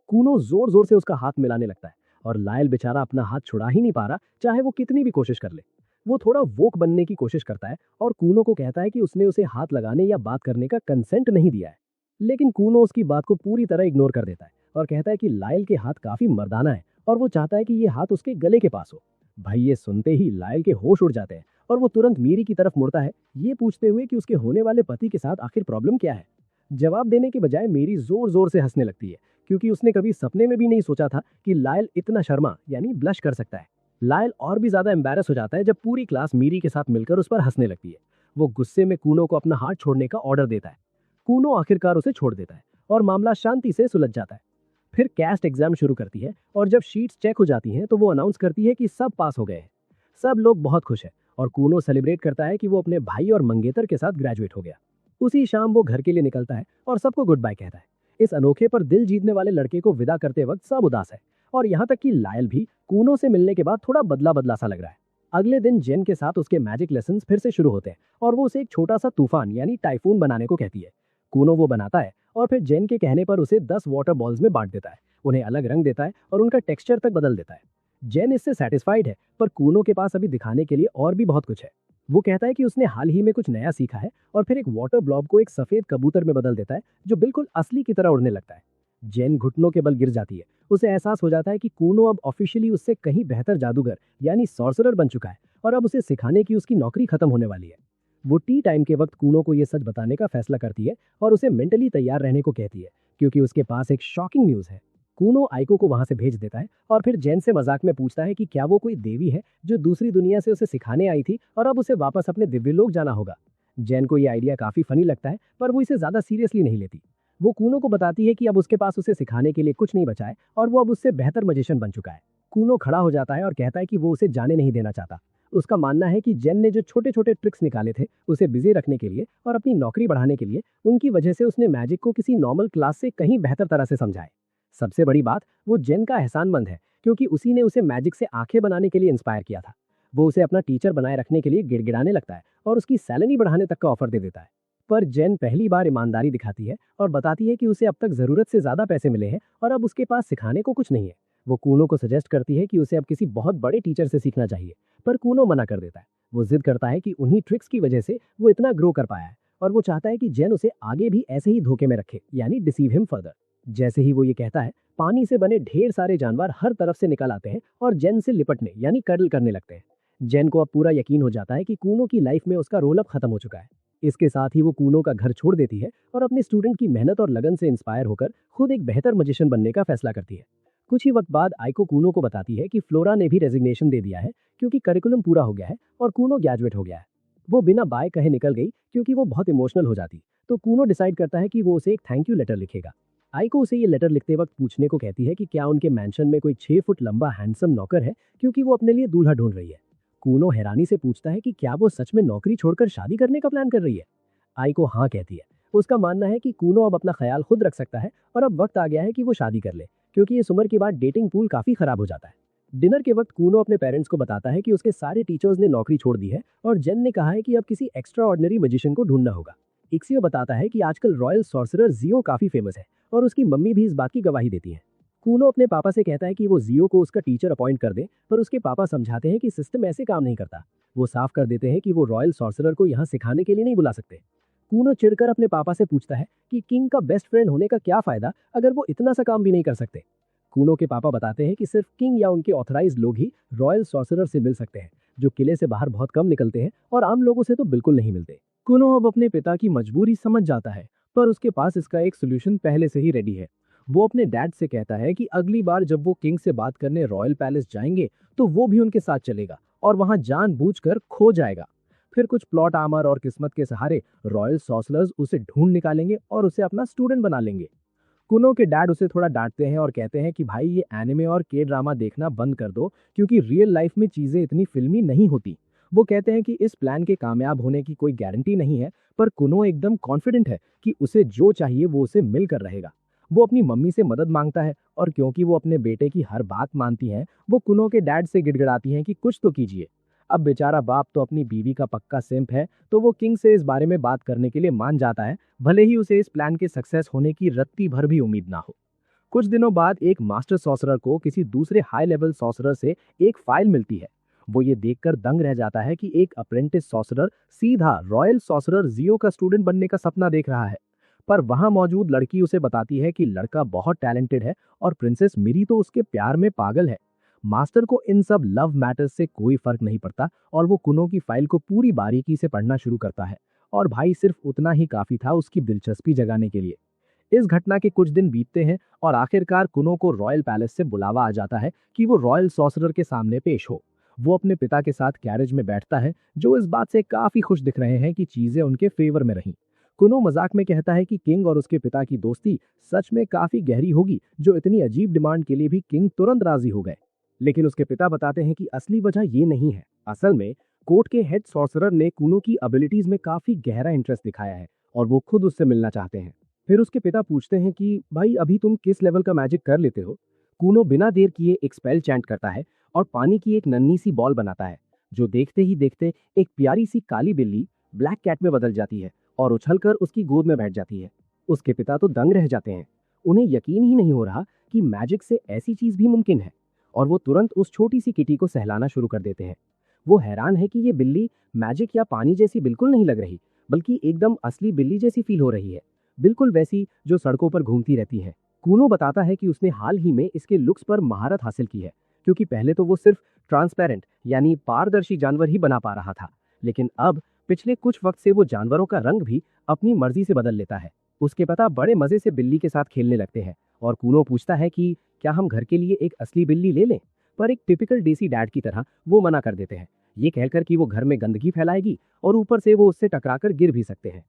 B: कूनो जोर जोर से उसका हाथ मिलाने लगता है, और लायल बेचारा अपना हाथ छुड़ा ही नहीं पा रहा, चाहे वो कितनी भी कोशिश कर ले। वो थोड़ा वोक बनने की कोशिश करता है और कूनो को कहता है कि उसने उसे हाथ लगाने या बात करने का कंसेंट नहीं दिया है। लेकिन कूनो उसकी बात को पूरी तरह इग्नोर कर देता है और कहता है कि लायल के हाथ काफी मर्दाना है और वो चाहता है कि ये हाथ उसके गले के पास हो। भाई ये सुनते ही लायल के होश उड़ जाते हैं और वो तुरंत मीरी की तरफ मुड़ता है, ये पूछते हुए कि उसके होने वाले पति के साथ आखिर प्रॉब्लम क्या है। जवाब देने के बजाय मीरी जोर जोर से हंसने लगती है, क्योंकि उसने कभी सपने में भी नहीं सोचा था कि लायल इतना शर्मा यानी ब्लश कर सकता है। लायल और भी ज्यादा एम्बैरस हो जाता है जब पूरी क्लास मीरी के साथ मिलकर उस पर हंसने लगती है। वो गुस्से में कूनो को अपना हाथ छोड़ने का ऑर्डर देता है। कूनो आखिरकार उसे छोड़ देता है और मामला शांति से सुलझ जाता है। फिर कैस्ट एग्जाम शुरू करती है और जब शीट्स चेक हो जाती हैं तो वो अनाउंस करती है कि सब पास हो गए हैं। सब लोग बहुत खुश हैं और कूनो सेलिब्रेट करता है कि वो अपने भाई और मंगेतर के साथ ग्रेजुएट हो गया। उसी शाम वो घर के लिए निकलता है और सबको गुड बाय कहता है। इस अनोखे पर दिल जीतने वाले लड़के को विदा करते वक्त सब उदास है, और यहाँ तक कि लायल भी कूनो से मिलने के बाद थोड़ा बदला बदला सा लग रहा है। अगले दिन जेन के साथ उसके मैजिक लेसन्स फिर से शुरू होते हैं और वो उसे एक छोटा सा तूफान यानी टाइफून बनाने को कहती है। कूनो वो बनाता है और फिर जेन के कहने पर उसे 10 वाटर बॉल्स में बांट देता है, उन्हें अलग रंग देता है और उनका टेक्सचर तक बदल देता है। जेन इससे सेटिस्फाइड है, पर कूनो के पास अभी दिखाने के लिए और भी बहुत कुछ है। वो कहता है कि उसने हाल ही में कुछ नया सीखा है और फिर एक वाटर ब्लॉब को एक सफेद कबूतर में बदल देता है जो बिल्कुल असली की तरह उड़ने लगता है। जेन घुटनों के बल गिर जाती है। उसे एहसास हो जाता है कि कूनो अब ऑफिशियली उससे कहीं बेहतर जादूगर यानी सॉर्सरर बन चुका है और अब उसे सिखाने की उसकी नौकरी खत्म होने वाली है। वो टी टाइम के वक्त कूनो को यह सच बताने का फैसला करती है और उसे मेंटली तैयार रहने को कहती है, क्योंकि उसके पास एक शॉकिंग न्यूज है। कूनो आइको को वहां से भेज देता है और फिर जेन से मजाक में पूछता है कि क्या वो कोई देवी है जो दूसरी दुनिया से उसे सिखाने आई थी और अब उसे वापस अपने दिव्यलोक जाना होगा। जेन को यह आइडिया काफी फनी लगता है, पर वो इसे ज्यादा सीरियसली नहीं लेती। वो कूनो को बताती है कि अब उसके पास उसे सिखाने के लिए कुछ नहीं बचा है और वो अब उससे बेहतर मजिशियन बन चुका है। कूनो खड़ा हो जाता है और कहता है कि वो उसे जाने नहीं देना चाहता। उसका मानना है कि जेन ने जो छोटे छोटे ट्रिक्स निकाले थे उसे बिजी रखने के लिए और अपनी नौकरी बढ़ाने के लिए, उनकी वजह से उसने मैजिक को किसी नॉर्मल क्लास से कहीं बेहतर तरह से समझा है। सबसे बड़ी बात, वो जेन का एहसानमंद है, क्योंकि उसी ने उसे मैजिक से आंखें बनाने के लिए इंस्पायर किया था। वो उसे अपना टीचर बनाए रखने के लिए गिड़गिड़ाने लगता है और उसकी सैलरी बढ़ाने तक का ऑफर दे देता है। पर जेन पहली बार ईमानदारी दिखाती है और बताती है कि उसे अब तक जरूरत से ज्यादा पैसे मिले हैं और अब उसके पास सिखाने को कुछ नहीं है। वो कूनो को सजेस्ट करती है कि उसे अब किसी बहुत बड़े टीचर से सीखना चाहिए, पर कूनो मना कर देता है। वो जिद करता है कि उन्हीं ट्रिक्स की वजह से वो इतना ग्रो कर पाया है और वो चाहता है कि जेन उसे आगे भी ऐसे ही धोखे में रखे, यानी डिसीव हिम फर्दर। जैसे ही वो ये कहता है, पानी से बने ढेर सारे जानवर हर तरफ से निकल आते हैं और जेन से लिपटने यानी कर्ल करने लगते हैं। जेन को अब पूरा यकीन हो जाता है कि कूनो की लाइफ में उसका रोल अब खत्म हो चुका है। इसके साथ ही वो कूनो का घर छोड़ देती है और अपने स्टूडेंट की मेहनत और लगन से इंस्पायर होकर खुद एक बेहतर मजिशियन बनने का फैसला करती है। कुछ ही वक्त बाद आइको कूनो को बताती है कि फ्लोरा ने भी रेजिग्नेशन दे दिया है, क्योंकि करिकुलम पूरा हो गया है और कूनो ग्रेजुएट हो गया है। वो बिना बाय कहे निकल गई क्योंकि वो बहुत इमोशनल हो जाती, तो कूनो डिसाइड करता है कि वो उसे एक थैंक यू लेटर लिखेगा। आइको उसे ये लेटर लिखते वक्त पूछने को कहती है कि क्या उनके मैंशन में कोई 6 फुट लंबा हैंडसम नौकर है, क्योंकि वो अपने लिए दूल्हा ढूंढ रही है। कूनो हैरानी से पूछता है कि क्या वो सच में नौकरी छोड़कर शादी करने का प्लान कर रही है। आइको हाँ कहती है। उसका मानना है कि कूनो अब अपना ख्याल खुद रख सकता है और अब वक्त आ गया है कि वो शादी कर ले, क्योंकि इस उम्र के बाद डेटिंग पूल काफी खराब हो जाता है। डिनर के वक्त कूनो अपने पेरेंट्स को बताता है कि उसके सारे टीचर्स ने नौकरी छोड़ दी है और जेन ने कहा है कि अब किसी एक्स्ट्रा ऑर्डिनरी मजिशियन को ढूंढना होगा। इक्सियो बताता है कि आजकल रॉयल सॉर्सरर जियो काफी फेमस है और उसकी मम्मी भी इस बात की गवाही देती है। कूनो अपने पापा से कहता है कि वो जियो को उसका टीचर अपॉइंट कर दे, पर उसके पापा समझाते हैं कि सिस्टम ऐसे काम नहीं करता। वो साफ कर देते हैं कि वो रॉयल सॉर्सरर को यहाँ सिखाने के लिए नहीं बुला सकते। कूनो चिढ़कर अपने पापा से पूछता है कि किंग का बेस्ट फ्रेंड होने का क्या फायदा अगर वो इतना सा काम भी नहीं कर सकते। कूनो के पापा बताते हैं कि सिर्फ किंग या उनके ऑथराइज्ड लोग ही रॉयल सॉर्सरर से मिल सकते हैं, जो किले से बाहर बहुत कम निकलते हैं और आम लोगों से तो बिल्कुल नहीं मिलते। कूनो अब अपने पिता की मजबूरी समझ जाता है, पर उसके पास इसका एक सोल्यूशन पहले से ही रेडी है। वो अपने डैड से कहता है कि अगली बार जब वो किंग से बात करने रॉयल पैलेस जाएंगे तो वो भी उनके साथ चलेगा और वहां जानबूझकर खो जाएगा। फिर कुछ प्लॉट आर्मर और किस्मत के सहारे रॉयल सॉर्सरर्स उसे ढूंढ निकालेंगे और उसे अपना स्टूडेंट बना लेंगे। कुनो के डैड उसे थोड़ा डांटते हैं और कहते हैं कि भाई ये एनिमे और के ड्रामा देखना बंद कर दो, क्योंकि रियल लाइफ में चीजें इतनी फिल्मी नहीं होती। वो कहते हैं कि इस प्लान के कामयाब होने की कोई गारंटी नहीं है, पर कुनो एकदम कॉन्फिडेंट है कि उसे जो चाहिए वो उसे मिलकर रहेगा। वो अपनी मम्मी से मदद मांगता है और क्योंकि वो अपने बेटे की हर बात मानती हैं, वो कुनो के डैड से गिड़गिड़ाती हैं कि कुछ तो कीजिए। अब बेचारा बाप तो अपनी बीवी का पक्का सिंप है, तो वो किंग से इस बारे में बात करने के लिए मान जाता है, भले ही उसे इस प्लान के सक्सेस होने की रत्ती भर भी उम्मीद ना हो। कुछ दिनों बाद एक मास्टर सॉर्सरर को किसी दूसरे हाई लेवल सॉर्सरर से एक फाइल मिलती है। वो ये देखकर दंग रह जाता है कि एक अप्रेंटिस सॉर्सरर सीधा रॉयल सॉर्सरर जियो का स्टूडेंट बनने का सपना देख रहा है। पर वहां मौजूद लड़की उसे बताती है कि लड़का बहुत टैलेंटेड है और प्रिंसेस मिरी तो उसके प्यार में पागल है। मास्टर को इन सब लव मैटर्स से कोई फर्क नहीं पड़ता और वो कुनो की फाइल को पूरी बारीकी से पढ़ना शुरू करता है, और भाई सिर्फ उतना ही काफी था उसकी दिलचस्पी जगाने के लिए। इस घटना के कुछ दिन बीतते हैं और आखिरकार कुनो को रॉयल पैलेस से बुलावा आ जाता है कि वो रॉयल सॉर्सरर के सामने पेश हो। वो अपने पिता के साथ कैरेज में बैठता है, जो इस बात से काफी खुश दिख रहे हैं कि चीजें उनके फेवर में रहीं। कुनो मजाक में कहता है कि किंग और उसके पिता की दोस्ती सच में काफी गहरी होगी, जो इतनी अजीब डिमांड के लिए भी किंग तुरंत राजी हो गए। लेकिन उसके पिता बताते हैं कि असली वजह ये नहीं है। असल में कोर्ट के हेड सॉर्सरर ने कुनो की एबिलिटीज में काफी गहरा इंटरेस्ट दिखाया है और वो खुद उससे मिलना चाहते हैं। फिर उसके पिता पूछते हैं कि भाई अभी तुम किस लेवल का मैजिक कर लेते हो। कुनो बिना देर किए एक स्पेल चैंट करता है और पानी की एक नन्ही सी बॉल बनाता है, जो देखते ही देखते एक प्यारी सी काली बिल्ली ब्लैक कैट में बदल जाती है और उछलकर उसकी गोद में बैठ जाती है। उसके पिता तो दंग रह जाते हैं। उन्हें यकीन ही नहीं हो रहा कि मैजिक से ऐसी चीज भी मुमकिन है, और वो तुरंत उस छोटी सी किटी को सहलाना शुरू कर देते हैं। वो हैरान है कि ये बिल्ली मैजिक या पानी जैसी बिल्कुल नहीं लग रही, बल्कि एकदम असली बिल्ली जैसी फील हो रही है, बिल्कुल वैसी जो सड़कों पर घूमती रहती है। कुनो बताता है कि उसने हाल ही में इसके लुक्स पर महारत हासिल की है, क्योंकि पहले तो वो सिर्फ ट्रांसपेरेंट यानी पारदर्शी जानवर ही बना पा रहा था, लेकिन अब पिछले कुछ वक्त से वो जानवरों का रंग भी अपनी मर्जी से बदल लेता है। उसके पिता बड़े मजे से बिल्ली के साथ खेलने लगते हैं और कुनो पूछता है कि क्या हम घर के लिए एक असली बिल्ली ले लें, पर एक टिपिकल देसी डैड की तरह वो मना कर देते हैं, ये कहकर कि वो घर में गंदगी फैलाएगी और ऊपर से वो उससे टकराकर गिर भी सकते हैं।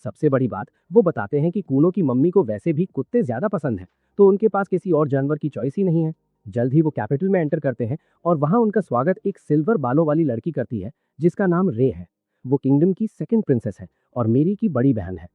B: सबसे बड़ी बात, वो बताते हैं कि कुनो की मम्मी को वैसे भी कुत्ते ज्यादा पसंद हैं, तो उनके पास किसी और जानवर की चॉइस ही नहीं है। जल्द ही वो कैपिटल में एंटर करते हैं और वहां उनका स्वागत एक सिल्वर बालों वाली लड़की करती है, जिसका नाम रे है। वो किंगडम की सेकंड प्रिंसेस है और मेरी की बड़ी बहन है।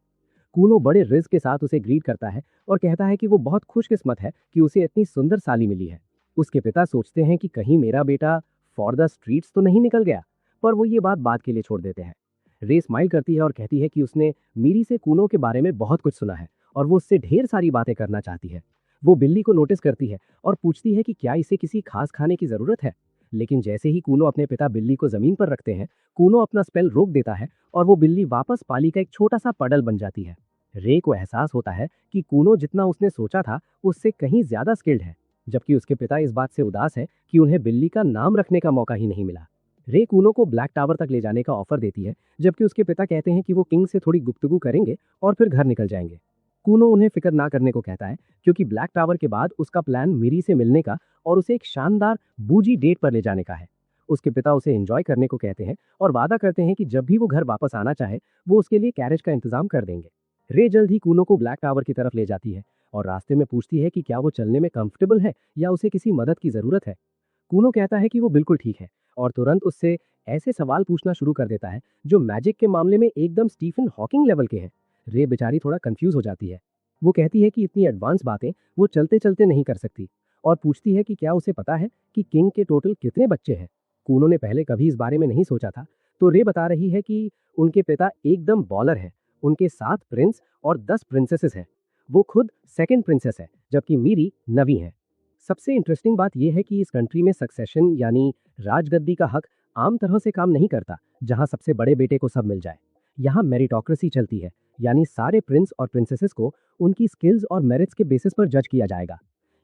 B: कुनो बड़े रिज के साथ उसे ग्रीट करता है और कहता है कि वो बहुत खुशकिस्मत है कि उसे इतनी सुंदर साली मिली है। उसके पिता सोचते हैं कि कहीं मेरा बेटा फॉर द स्ट्रीट्स तो नहीं निकल गया, पर वो ये बात बाद के लिए छोड़ देते हैं। रे स्माइल करती है और कहती है कि उसने मीरी से कुनो के बारे में बहुत कुछ सुना है और वो उससे ढेर सारी बातें करना चाहती है। वो बिल्ली को नोटिस करती है और पूछती है कि क्या इसे किसी खास खाने की जरूरत है, लेकिन जैसे ही कुनो अपने पिता बिल्ली को जमीन पर रखते हैं, कुनो अपना स्पेल रोक देता है और वो बिल्ली वापस पाली का एक छोटा सा पडल बन जाती है। रे को एहसास होता है कि कुनो जितना उसने सोचा था उससे कहीं ज्यादा स्किल्ड है, जबकि उसके पिता इस बात से उदास है कि उन्हें बिल्ली का नाम रखने का मौका ही नहीं मिला। रे कुनो को ब्लैक टावर तक ले जाने का ऑफर देती है, जबकि उसके पिता कहते हैं कि वो किंग से थोड़ी गुफ्तगू करेंगे और फिर घर निकल जाएंगे। कुनो उन्हें फिक्र ना करने को कहता है, क्योंकि ब्लैक टावर के बाद उसका प्लान मिरी से मिलने का और उसे एक शानदार बूजी डेट पर ले जाने का है। उसके पिता उसे एंजॉय करने को कहते हैं और वादा करते हैं कि जब भी वो घर वापस आना चाहे वो उसके लिए कैरेज का इंतजाम कर देंगे। रे जल्द ही कुनो को ब्लैक टावर की तरफ ले जाती है और रास्ते में पूछती है कि क्या वो चलने में कंफर्टेबल है या उसे किसी मदद की जरूरत है। कुनो कहता है कि वो बिल्कुल ठीक है और तुरंत उससे ऐसे सवाल पूछना शुरू कर देता है जो मैजिक के मामले में एकदम स्टीफन हॉकिंग लेवल के हैं। रे बेचारी थोड़ा कंफ्यूज हो जाती है। वो कहती है कि इतनी एडवांस बातें वो चलते चलते नहीं कर सकती और पूछती है कि क्या उसे पता है कि किंग के टोटल कितने बच्चे हैं। कुनो ने पहले कभी इस बारे में नहीं सोचा था, तो रे बता रही है कि उनके पिता एकदम बॉलर है। उनके 7 प्रिंस और 10 प्रिंसेसेस हैं। वो खुद सेकंड प्रिंसेस है, जबकि मीरी 9वीं है। सबसे इंटरेस्टिंग बात यह है कि इस कंट्री में सक्सेशन यानी राजगद्दी का हक आम तरह से काम नहीं करता, जहां सबसे बड़े बेटे को सब मिल जाए। यहाँ मेरिटोक्रेसी चलती है, यानी सारे प्रिंस और प्रिंसेसेस को उनकी स्किल्स और मेरिट्स के बेसिस पर जज किया जाएगा।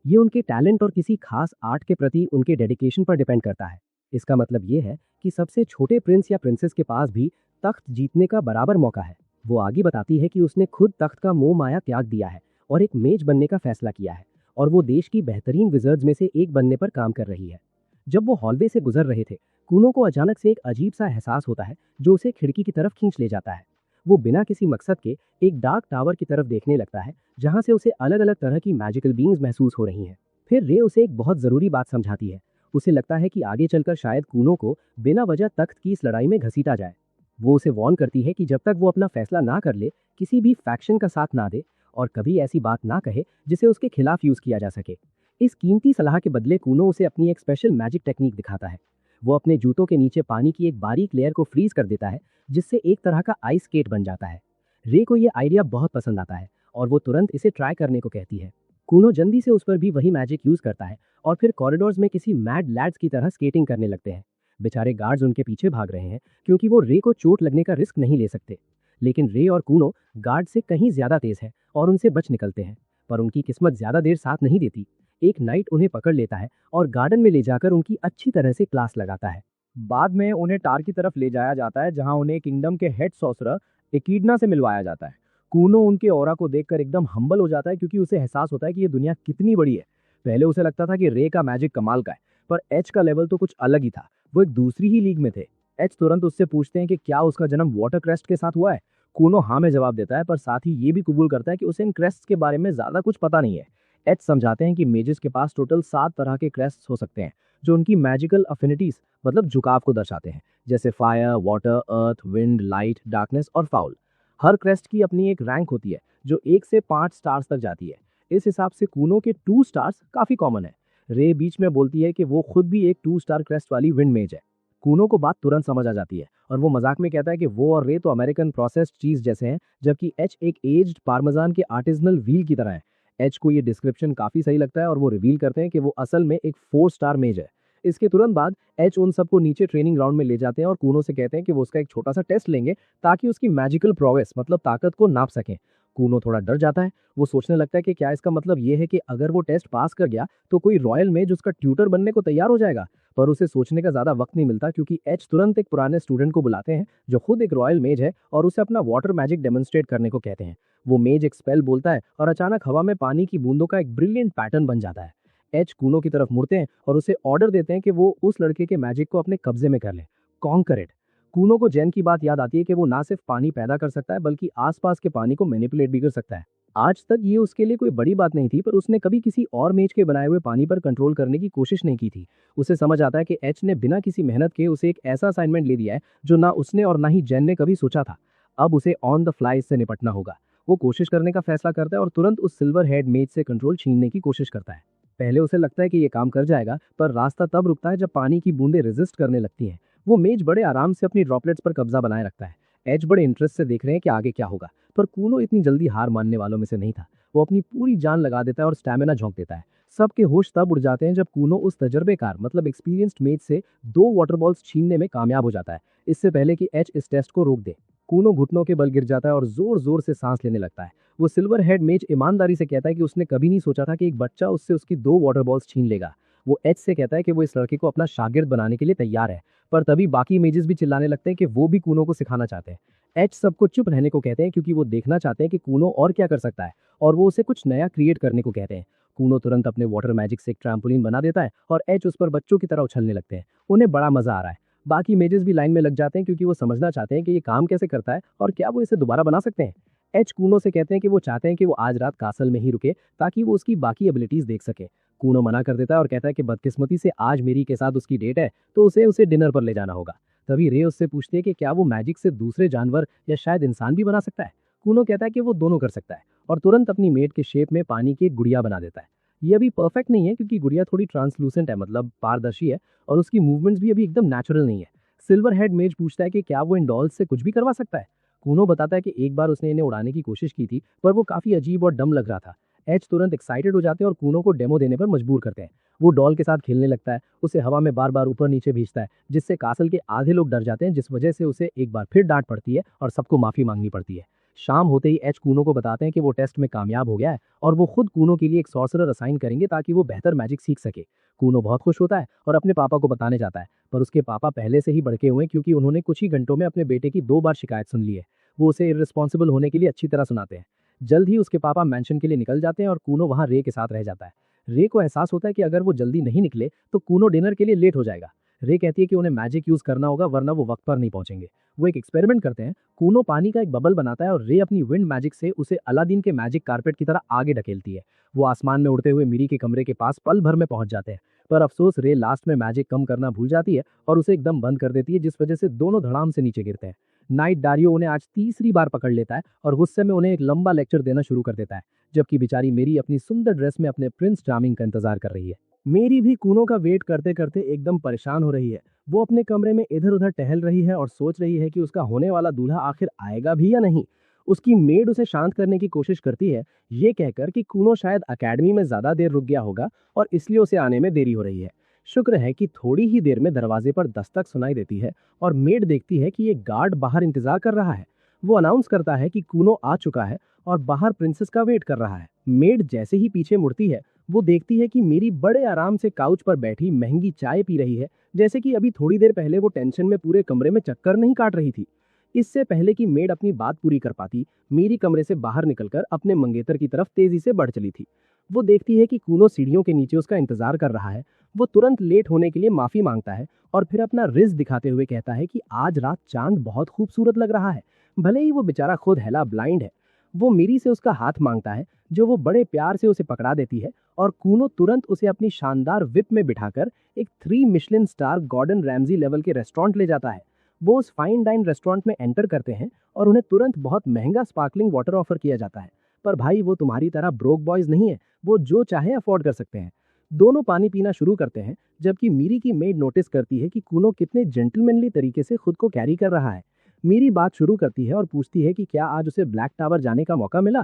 B: ये उनके टैलेंट और किसी खास आर्ट के प्रति उनके डेडिकेशन पर डिपेंड करता है। इसका मतलब ये है कि सबसे छोटे प्रिंस या प्रिंसेस के पास भी तख्त जीतने का बराबर मौका है। वो आगे बताती है कि उसने खुद तख्त का मोह माया त्याग दिया है और एक मेज बनने का फैसला किया है, और वो देश की बेहतरीन विजर्ड्स में से एक बनने पर काम कर रही है। जब वो हॉलवे से गुजर रहे थे, कुनो को अचानक से एक अजीब सा एहसास होता है जो उसे खिड़की की तरफ खींच ले जाता है। वो बिना किसी मकसद के एक डार्क टावर की तरफ देखने लगता है जहां से उसे अलग अलग तरह की मैजिकल बीइंग्स महसूस हो रही हैं। फिर रे उसे एक बहुत जरूरी बात समझाती है। उसे लगता है कि आगे चलकर शायद कूनो को बिना वजह तख्त की इस लड़ाई में घसीटा जाए। वो उसे वार्न करती है कि जब तक वो अपना फैसला ना कर ले, किसी भी फैक्शन का साथ ना दे और कभी ऐसी बात ना कहे जिसे उसके खिलाफ यूज किया जा सके। इस कीमती सलाह के बदले कूनो उसे अपनी एक स्पेशल मैजिक टेक्निक दिखाता है। वो अपने जूतों के नीचे पानी की एक बारीक लेयर को फ्रीज कर देता है जिससे एक तरह का आइस स्केट बन जाता है। रे को ये आइडिया बहुत पसंद आता है और वो तुरंत इसे ट्राई करने को कहती है। कूनो जल्दी से उस पर भी वही मैजिक यूज करता है और फिर कॉरिडोर्स में किसी मैड लैड्स की तरह स्केटिंग करने लगते हैं। बेचारे गार्ड्स उनके पीछे भाग रहे हैं क्योंकि वो रे को चोट लगने का रिस्क नहीं ले सकते। लेकिन रे और कूनो गार्ड से कहीं ज्यादा तेज है और उनसे बच निकलते हैं। पर उनकी किस्मत ज्यादा देर साथ नहीं देती। एक नाइट उन्हें पकड़ लेता है और गार्डन में ले जाकर उनकी अच्छी तरह से क्लास लगाता है। बाद में उन्हें टार की तरफ ले जाया जाता है जहां उन्हें किंगडम के हेड सॉर्सरर एकिडना से मिलवाया जाता है। कूनो उनके ऑरा को देखकर एकदम हम्बल हो जाता है क्योंकि उसे एहसास होता है कि ये दुनिया कितनी बड़ी है। पहले उसे लगता था कि रे का मैजिक कमाल का है, पर एच का लेवल तो कुछ अलग ही था। वो एक दूसरी ही लीग में थे। एच तुरंत उससे पूछते हैं कि क्या उसका जन्म वाटर क्रेस्ट के साथ हुआ है। कूनो हाँ में जवाब देता है, पर साथ ही ये भी कबूल करता है कि उसे इन क्रेस्ट के बारे में ज्यादा कुछ पता नहीं है। एच समझाते हैं कि मेजेस के पास टोटल 7 तरह के क्रेस्ट हो सकते हैं जो उनकी मैजिकल अफिनिटीज मतलब झुकाव को दर्शाते हैं, जैसे फायर, वाटर, अर्थ, विंड, लाइट, डार्कनेस और फाउल। हर क्रेस्ट की अपनी एक रैंक होती है जो 1 से 5 स्टार्स तक जाती है। इस हिसाब से कूनो के 2 स्टार्स काफी कॉमन है। रे बीच में बोलती है कि वो खुद भी एक 2 स्टार क्रेस्ट वाली विंड मेज है। कूनो को बात तुरंत समझ आ जाती है और वो मजाक में कहता है कि वो और रे तो अमेरिकन प्रोसेस्ड चीज जैसे हैं, जबकि एच एक एज्ड पार्मेजान के आर्टिजनल व्हील की तरह है। एच को ये डिस्क्रिप्शन काफी सही लगता है और वो रिवील करते हैं कि वो असल में एक 4 स्टार मेज है। इसके तुरंत बाद एच उन सबको नीचे ट्रेनिंग ग्राउंड में ले जाते हैं और कूनो से कहते हैं कि वो उसका एक छोटा सा टेस्ट लेंगे ताकि उसकी मैजिकल प्रोग्रेस मतलब ताकत को नाप सकें। कूनो थोड़ा डर जाता है। वो सोचने लगता है कि क्या इसका मतलब ये है कि अगर वो टेस्ट पास कर गया तो कोई रॉयल मेज उसका ट्यूटर बनने को तैयार हो जाएगा। पर उसे सोचने का ज्यादा वक्त नहीं मिलता क्योंकि एच तुरंत एक पुराने स्टूडेंट को बुलाते हैं जो खुद एक रॉयल मेज है और उसे अपना वाटर मैजिक डेमोन्स्ट्रेट करने को कहते हैं। वो मेज एक स्पेल बोलता है और अचानक हवा में पानी की बूंदों का एक ब्रिलियंट पैटर्न बन जाता है। एच कूनो की तरफ मुड़ते हैं और उसे ऑर्डर देते हैं कि वो उस लड़के के मैजिक को अपने कब्जे में कर ले, कॉन्कर इट। कूनो को जैन की बात याद आती है कि वो ना सिर्फ पानी पैदा कर सकता है बल्कि आसपास के पानी को मैनिपुलेट भी कर सकता है। आज तक ये उसके लिए कोई बड़ी बात नहीं थी, पर उसने कभी किसी और मेज के बनाए हुए पानी पर कंट्रोल करने की कोशिश नहीं की थी। उसे समझ आता है कि एच ने बिना किसी मेहनत के उसे एक ऐसा असाइनमेंट ले दिया है जो ना उसने और ना ही जैन ने कभी सोचा था। अब उसे ऑन द फ्लाई से निपटना होगा। वो कोशिश करने का फैसला करता है और तुरंत उस सिल्वर हेड मेज से कंट्रोल छीनने की कोशिश करता है। पहले उसे लगता है कि ये काम कर जाएगा, पर रास्ता तब रुकता है जब पानी की बूंदें रेजिस्ट करने लगती हैं। वो मेज बड़े आराम से अपनी ड्रॉपलेट्स पर कब्जा बनाए रखता है। एच बड़े इंटरेस्ट से देख रहे हैं कि आगे क्या होगा, पर कूनो इतनी जल्दी हार मानने वालों में से नहीं था। वो अपनी पूरी जान लगा देता है और स्टैमिना झोंक देता है। सबके होश तब उड़ जाते हैं जब कूनो उस तजर्बेकार मतलब एक्सपीरियंस्ड मेज से 2 वाटर बॉल्स छीनने में कामयाब हो जाता है, इससे पहले कि एच इस टेस्ट को रोक दे। कूनो घुटनों के बल गिर जाता है और जोर जोर से सांस लेने लगता है। वो सिल्वर हेड मेज ईमानदारी से कहता है कि उसने कभी नहीं सोचा था कि एक बच्चा उससे उसकी 2 वाटर बॉल्स छीन लेगा। वो एच से कहता है कि वो इस लड़के को अपना शागिर्द बनाने के लिए तैयार है, पर तभी बाकी मेजेस भी चिल्लाने लगते हैं कि वो भी कूनो को सिखाना चाहते हैं। एच सबको चुप रहने को कहते हैं क्योंकि वो देखना चाहते हैं कि कूनो और क्या कर सकता है, और वो उसे कुछ नया क्रिएट करने को कहते हैं। कूनो तुरंत अपने वाटर मैजिक से एक ट्रैम्पोलिन बना देता है और एच उस पर बच्चों की तरह उछलने लगते हैं। उन्हें बड़ा मजा आ रहा है। बाकी मेजेस भी लाइन में लग जाते हैं क्योंकि वो समझना चाहते हैं कि ये काम कैसे करता है और क्या वो इसे दोबारा बना सकते हैं। एच कूनो से कहते हैं कि वो चाहते हैं कि वो आज रात कासल में ही रुके ताकि वो उसकी बाकी एबिलिटीज देख सके। कूनो मना कर देता है और कहता है कि बदकिस्मती से आज मेरी के साथ उसकी डेट है, तो उसे डिनर पर ले जाना होगा। तभी रे उससे पूछती है कि क्या वो मैजिक से दूसरे जानवर या शायद इंसान भी बना सकता है। कूनो कहता है कि वो दोनों कर सकता है और तुरंत अपनी मेड के शेप में पानी की एक गुड़िया बना देता है। ये अभी परफेक्ट नहीं है क्योंकि गुड़िया थोड़ी ट्रांसलूसेंट है मतलब पारदर्शी है, और उसकी मूवमेंट्स भी अभी एकदम नेचुरल नहीं है। सिल्वर हेड मेज पूछता है कि क्या वो इन डॉल्स से कुछ भी करवा सकता है। कूनो बताता है कि एक बार उसने इन्हें उड़ाने की कोशिश की थी, पर वो काफी अजीब और डम लग रहा था। एच तुरंत एक्साइटेड हो जाते हैं और कूनो को डेमो देने पर मजबूर करते हैं। वो डॉल के साथ खेलने लगता है, उसे हवा में बार बार ऊपर नीचे भेजता है, जिससे कासल के आधे लोग डर जाते हैं, जिस वजह से उसे एक बार फिर डांट पड़ती है और सबको माफी मांगनी पड़ती है। शाम होते ही एच कूनो को बताते हैं कि वो टेस्ट में कामयाब हो गया है और वो खुद कूनो के लिए एक सॉर्सरर असाइन करेंगे ताकि वो बेहतर मैजिक सीख सके। कूनो बहुत खुश होता है और अपने पापा को बताने जाता है, पर उसके पापा पहले से ही भड़के हुए हैं क्योंकि उन्होंने कुछ ही घंटों में अपने बेटे की 2 बार शिकायत सुन ली है। वो उसे इर्रिस्पॉन्सिबल होने के लिए अच्छी तरह सुनाते हैं। जल्द ही उसके पापा मैंशन के लिए निकल जाते हैं और कूनो वहां रे के साथ रह जाता है। रे को एहसास होता है कि अगर वो जल्दी नहीं निकले तो कूनो डिनर के लिए लेट हो जाएगा। रे कहती है कि उन्हें मैजिक यूज करना होगा वरना वो वक्त पर नहीं पहुंचेंगे। वो एक एक्सपेरिमेंट करते हैं। कूनो पानी का एक बबल बनाता है और रे अपनी विंड मैजिक से उसे अलादीन के मैजिक कारपेट की तरह आगे ढकेलती है। वो आसमान में उड़ते हुए मीरी के कमरे के पास पल भर में पहुंच जाते हैं। पर अफसोस रे लास्ट में मैजिक कम करना भूल जाती है और उसे एकदम बंद कर देती है, जिस वजह से दोनों धड़ाम से नीचे गिरते हैं। नाइट डारियो उन्हें आज तीसरी बार पकड़ लेता है और गुस्से में उन्हें एक लंबा लेक्चर देना शुरू कर देता है, जबकि बेचारी मेरी अपनी सुंदर ड्रेस में अपने प्रिंस चार्मिंग का इंतजार कर रही है। मेरी भी कूनो का वेट करते करते एकदम परेशान हो रही है। वो अपने कमरे में इधर उधर टहल रही है और सोच रही है कि उसका होने वाला दूल्हा आखिर आएगा भी या नहीं। उसकी मेड उसे शांत करने की कोशिश करती है, ये कहकर कि कूनो शायद अकेडमी में ज्यादा देर रुक गया होगा और इसलिए उसे आने में देरी हो रही है। शुक्र है कि थोड़ी ही देर में दरवाजे पर दस्तक सुनाई देती है और मेड देखती है कि एक गार्ड बाहर इंतजार कर रहा है। वो अनाउंस करता है कि कूनो आ चुका है और बाहर प्रिंसेस का वेट कर रहा है। मेड जैसे ही पीछे मुड़ती है, वो देखती है कि मेरी बड़े आराम से काउच पर बैठी महंगी चाय पी रही है, जैसे कि अभी थोड़ी देर पहले वो टेंशन में पूरे कमरे में चक्कर नहीं काट रही थी। इससे पहले कि मेड अपनी बात पूरी कर पाती, मेरी कमरे से बाहर निकलकर अपने मंगेतर की तरफ तेजी से बढ़ चली थी। वो देखती है कि कूनो सीढ़ियों के नीचे उसका इंतजार कर रहा है। वो तुरंत लेट होने के लिए माफी मांगता है और फिर अपना रिज दिखाते हुए कहता है कि आज रात चांद बहुत खूबसूरत लग रहा है, भले ही वो बेचारा खुद हेला ब्लाइंड है। वो मीरी से उसका हाथ मांगता है, जो वो बड़े प्यार से उसे पकड़ा देती है और कूनो तुरंत उसे अपनी शानदार विप में बिठाकर एक 3 Michelin star Gordon Ramsay level के रेस्टोरेंट ले जाता है। वो उस फाइन डाइन रेस्टोरेंट में एंटर करते हैं और उन्हें तुरंत बहुत महंगा स्पार्कलिंग वाटर ऑफर किया जाता है। पर भाई वो तुम्हारी तरह ब्रोक बॉयज नहीं है, वो जो चाहे अफोर्ड कर सकते हैं। दोनों पानी पीना शुरू करते हैं, जबकि मीरी की मेड नोटिस करती है कि कूनो कितने जेंटलमैनली तरीके से खुद को कैरी कर रहा है। मीरी बात शुरू करती है और पूछती है कि क्या आज उसे ब्लैक टावर जाने का मौका मिला।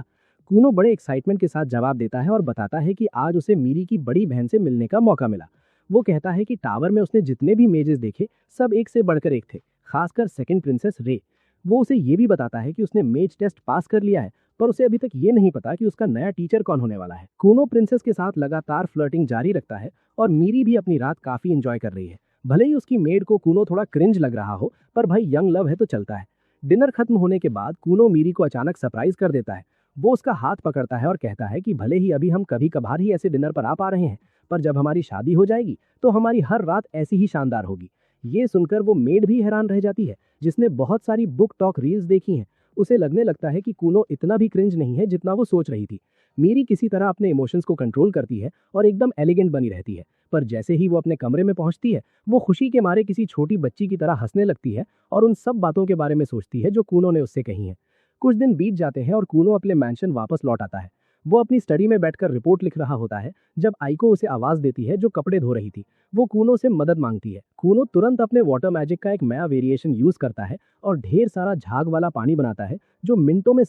B: कूनो बड़े एक्साइटमेंट के साथ जवाब देता है और बताता है कि आज उसे मीरी की बड़ी बहन से मिलने का मौका मिला। वो कहता है कि टावर में उसने जितने भी मेजेस देखे सब एक से बढ़कर एक थे, खासकर सेकंड प्रिंसेस रे। वो उसे ये भी बताता है कि उसने मेज टेस्ट पास कर लिया है, पर उसे अभी तक ये नहीं पता कि उसका नया टीचर कौन होने वाला है। कूनो प्रिंसेस के साथ लगातार फ्लर्टिंग जारी रखता है और मीरी भी अपनी रात काफी एंजॉय कर रही है। भले ही उसकी मेड को कूनो थोड़ा क्रिंज लग रहा हो, पर भाई यंग लव है तो चलता है। डिनर खत्म होने के बाद कूनो मीरी को अचानक सरप्राइज कर देता है। वो उसका हाथ पकड़ता है और कहता है कि भले ही अभी हम कभी कभार ही ऐसे डिनर पर आ पा रहे हैं, पर जब हमारी शादी हो जाएगी तो हमारी हर रात ऐसी ही शानदार होगी। ये सुनकर वो मेड भी हैरान रह जाती है, जिसने बहुत सारी बुक टॉक रील्स देखी हैं। उसे लगने लगता है कि कूनो इतना भी क्रिंज नहीं है जितना वो सोच रही थी। मीरी किसी तरह अपने इमोशंस को कंट्रोल करती है और एकदम एलिगेंट बनी रहती है, पर जैसे ही वो अपने कमरे में पहुंचती है, वो खुशी के मारे किसी छोटी बच्ची की तरह हंसने लगती है और उन सब बातों के बारे में सोचती है जो कूनो ने उससे कही हैं। कुछ दिन बीत जाते हैं और कूनो अपने मैंशन वापस लौट आता है। वो अपनी स्टडी में बैठकर रिपोर्ट लिख रहा होता है जब आइको उसे आवाज देती है, जो कपड़े धो रही थी। वो कूनो से मदद मांगती है। कूनो तुरंत अपने वाटर मैजिक का एक नया वेरिएशन यूज करता है और ढेर सारा झाग वाला पानी बनाता है, जो मिनटों में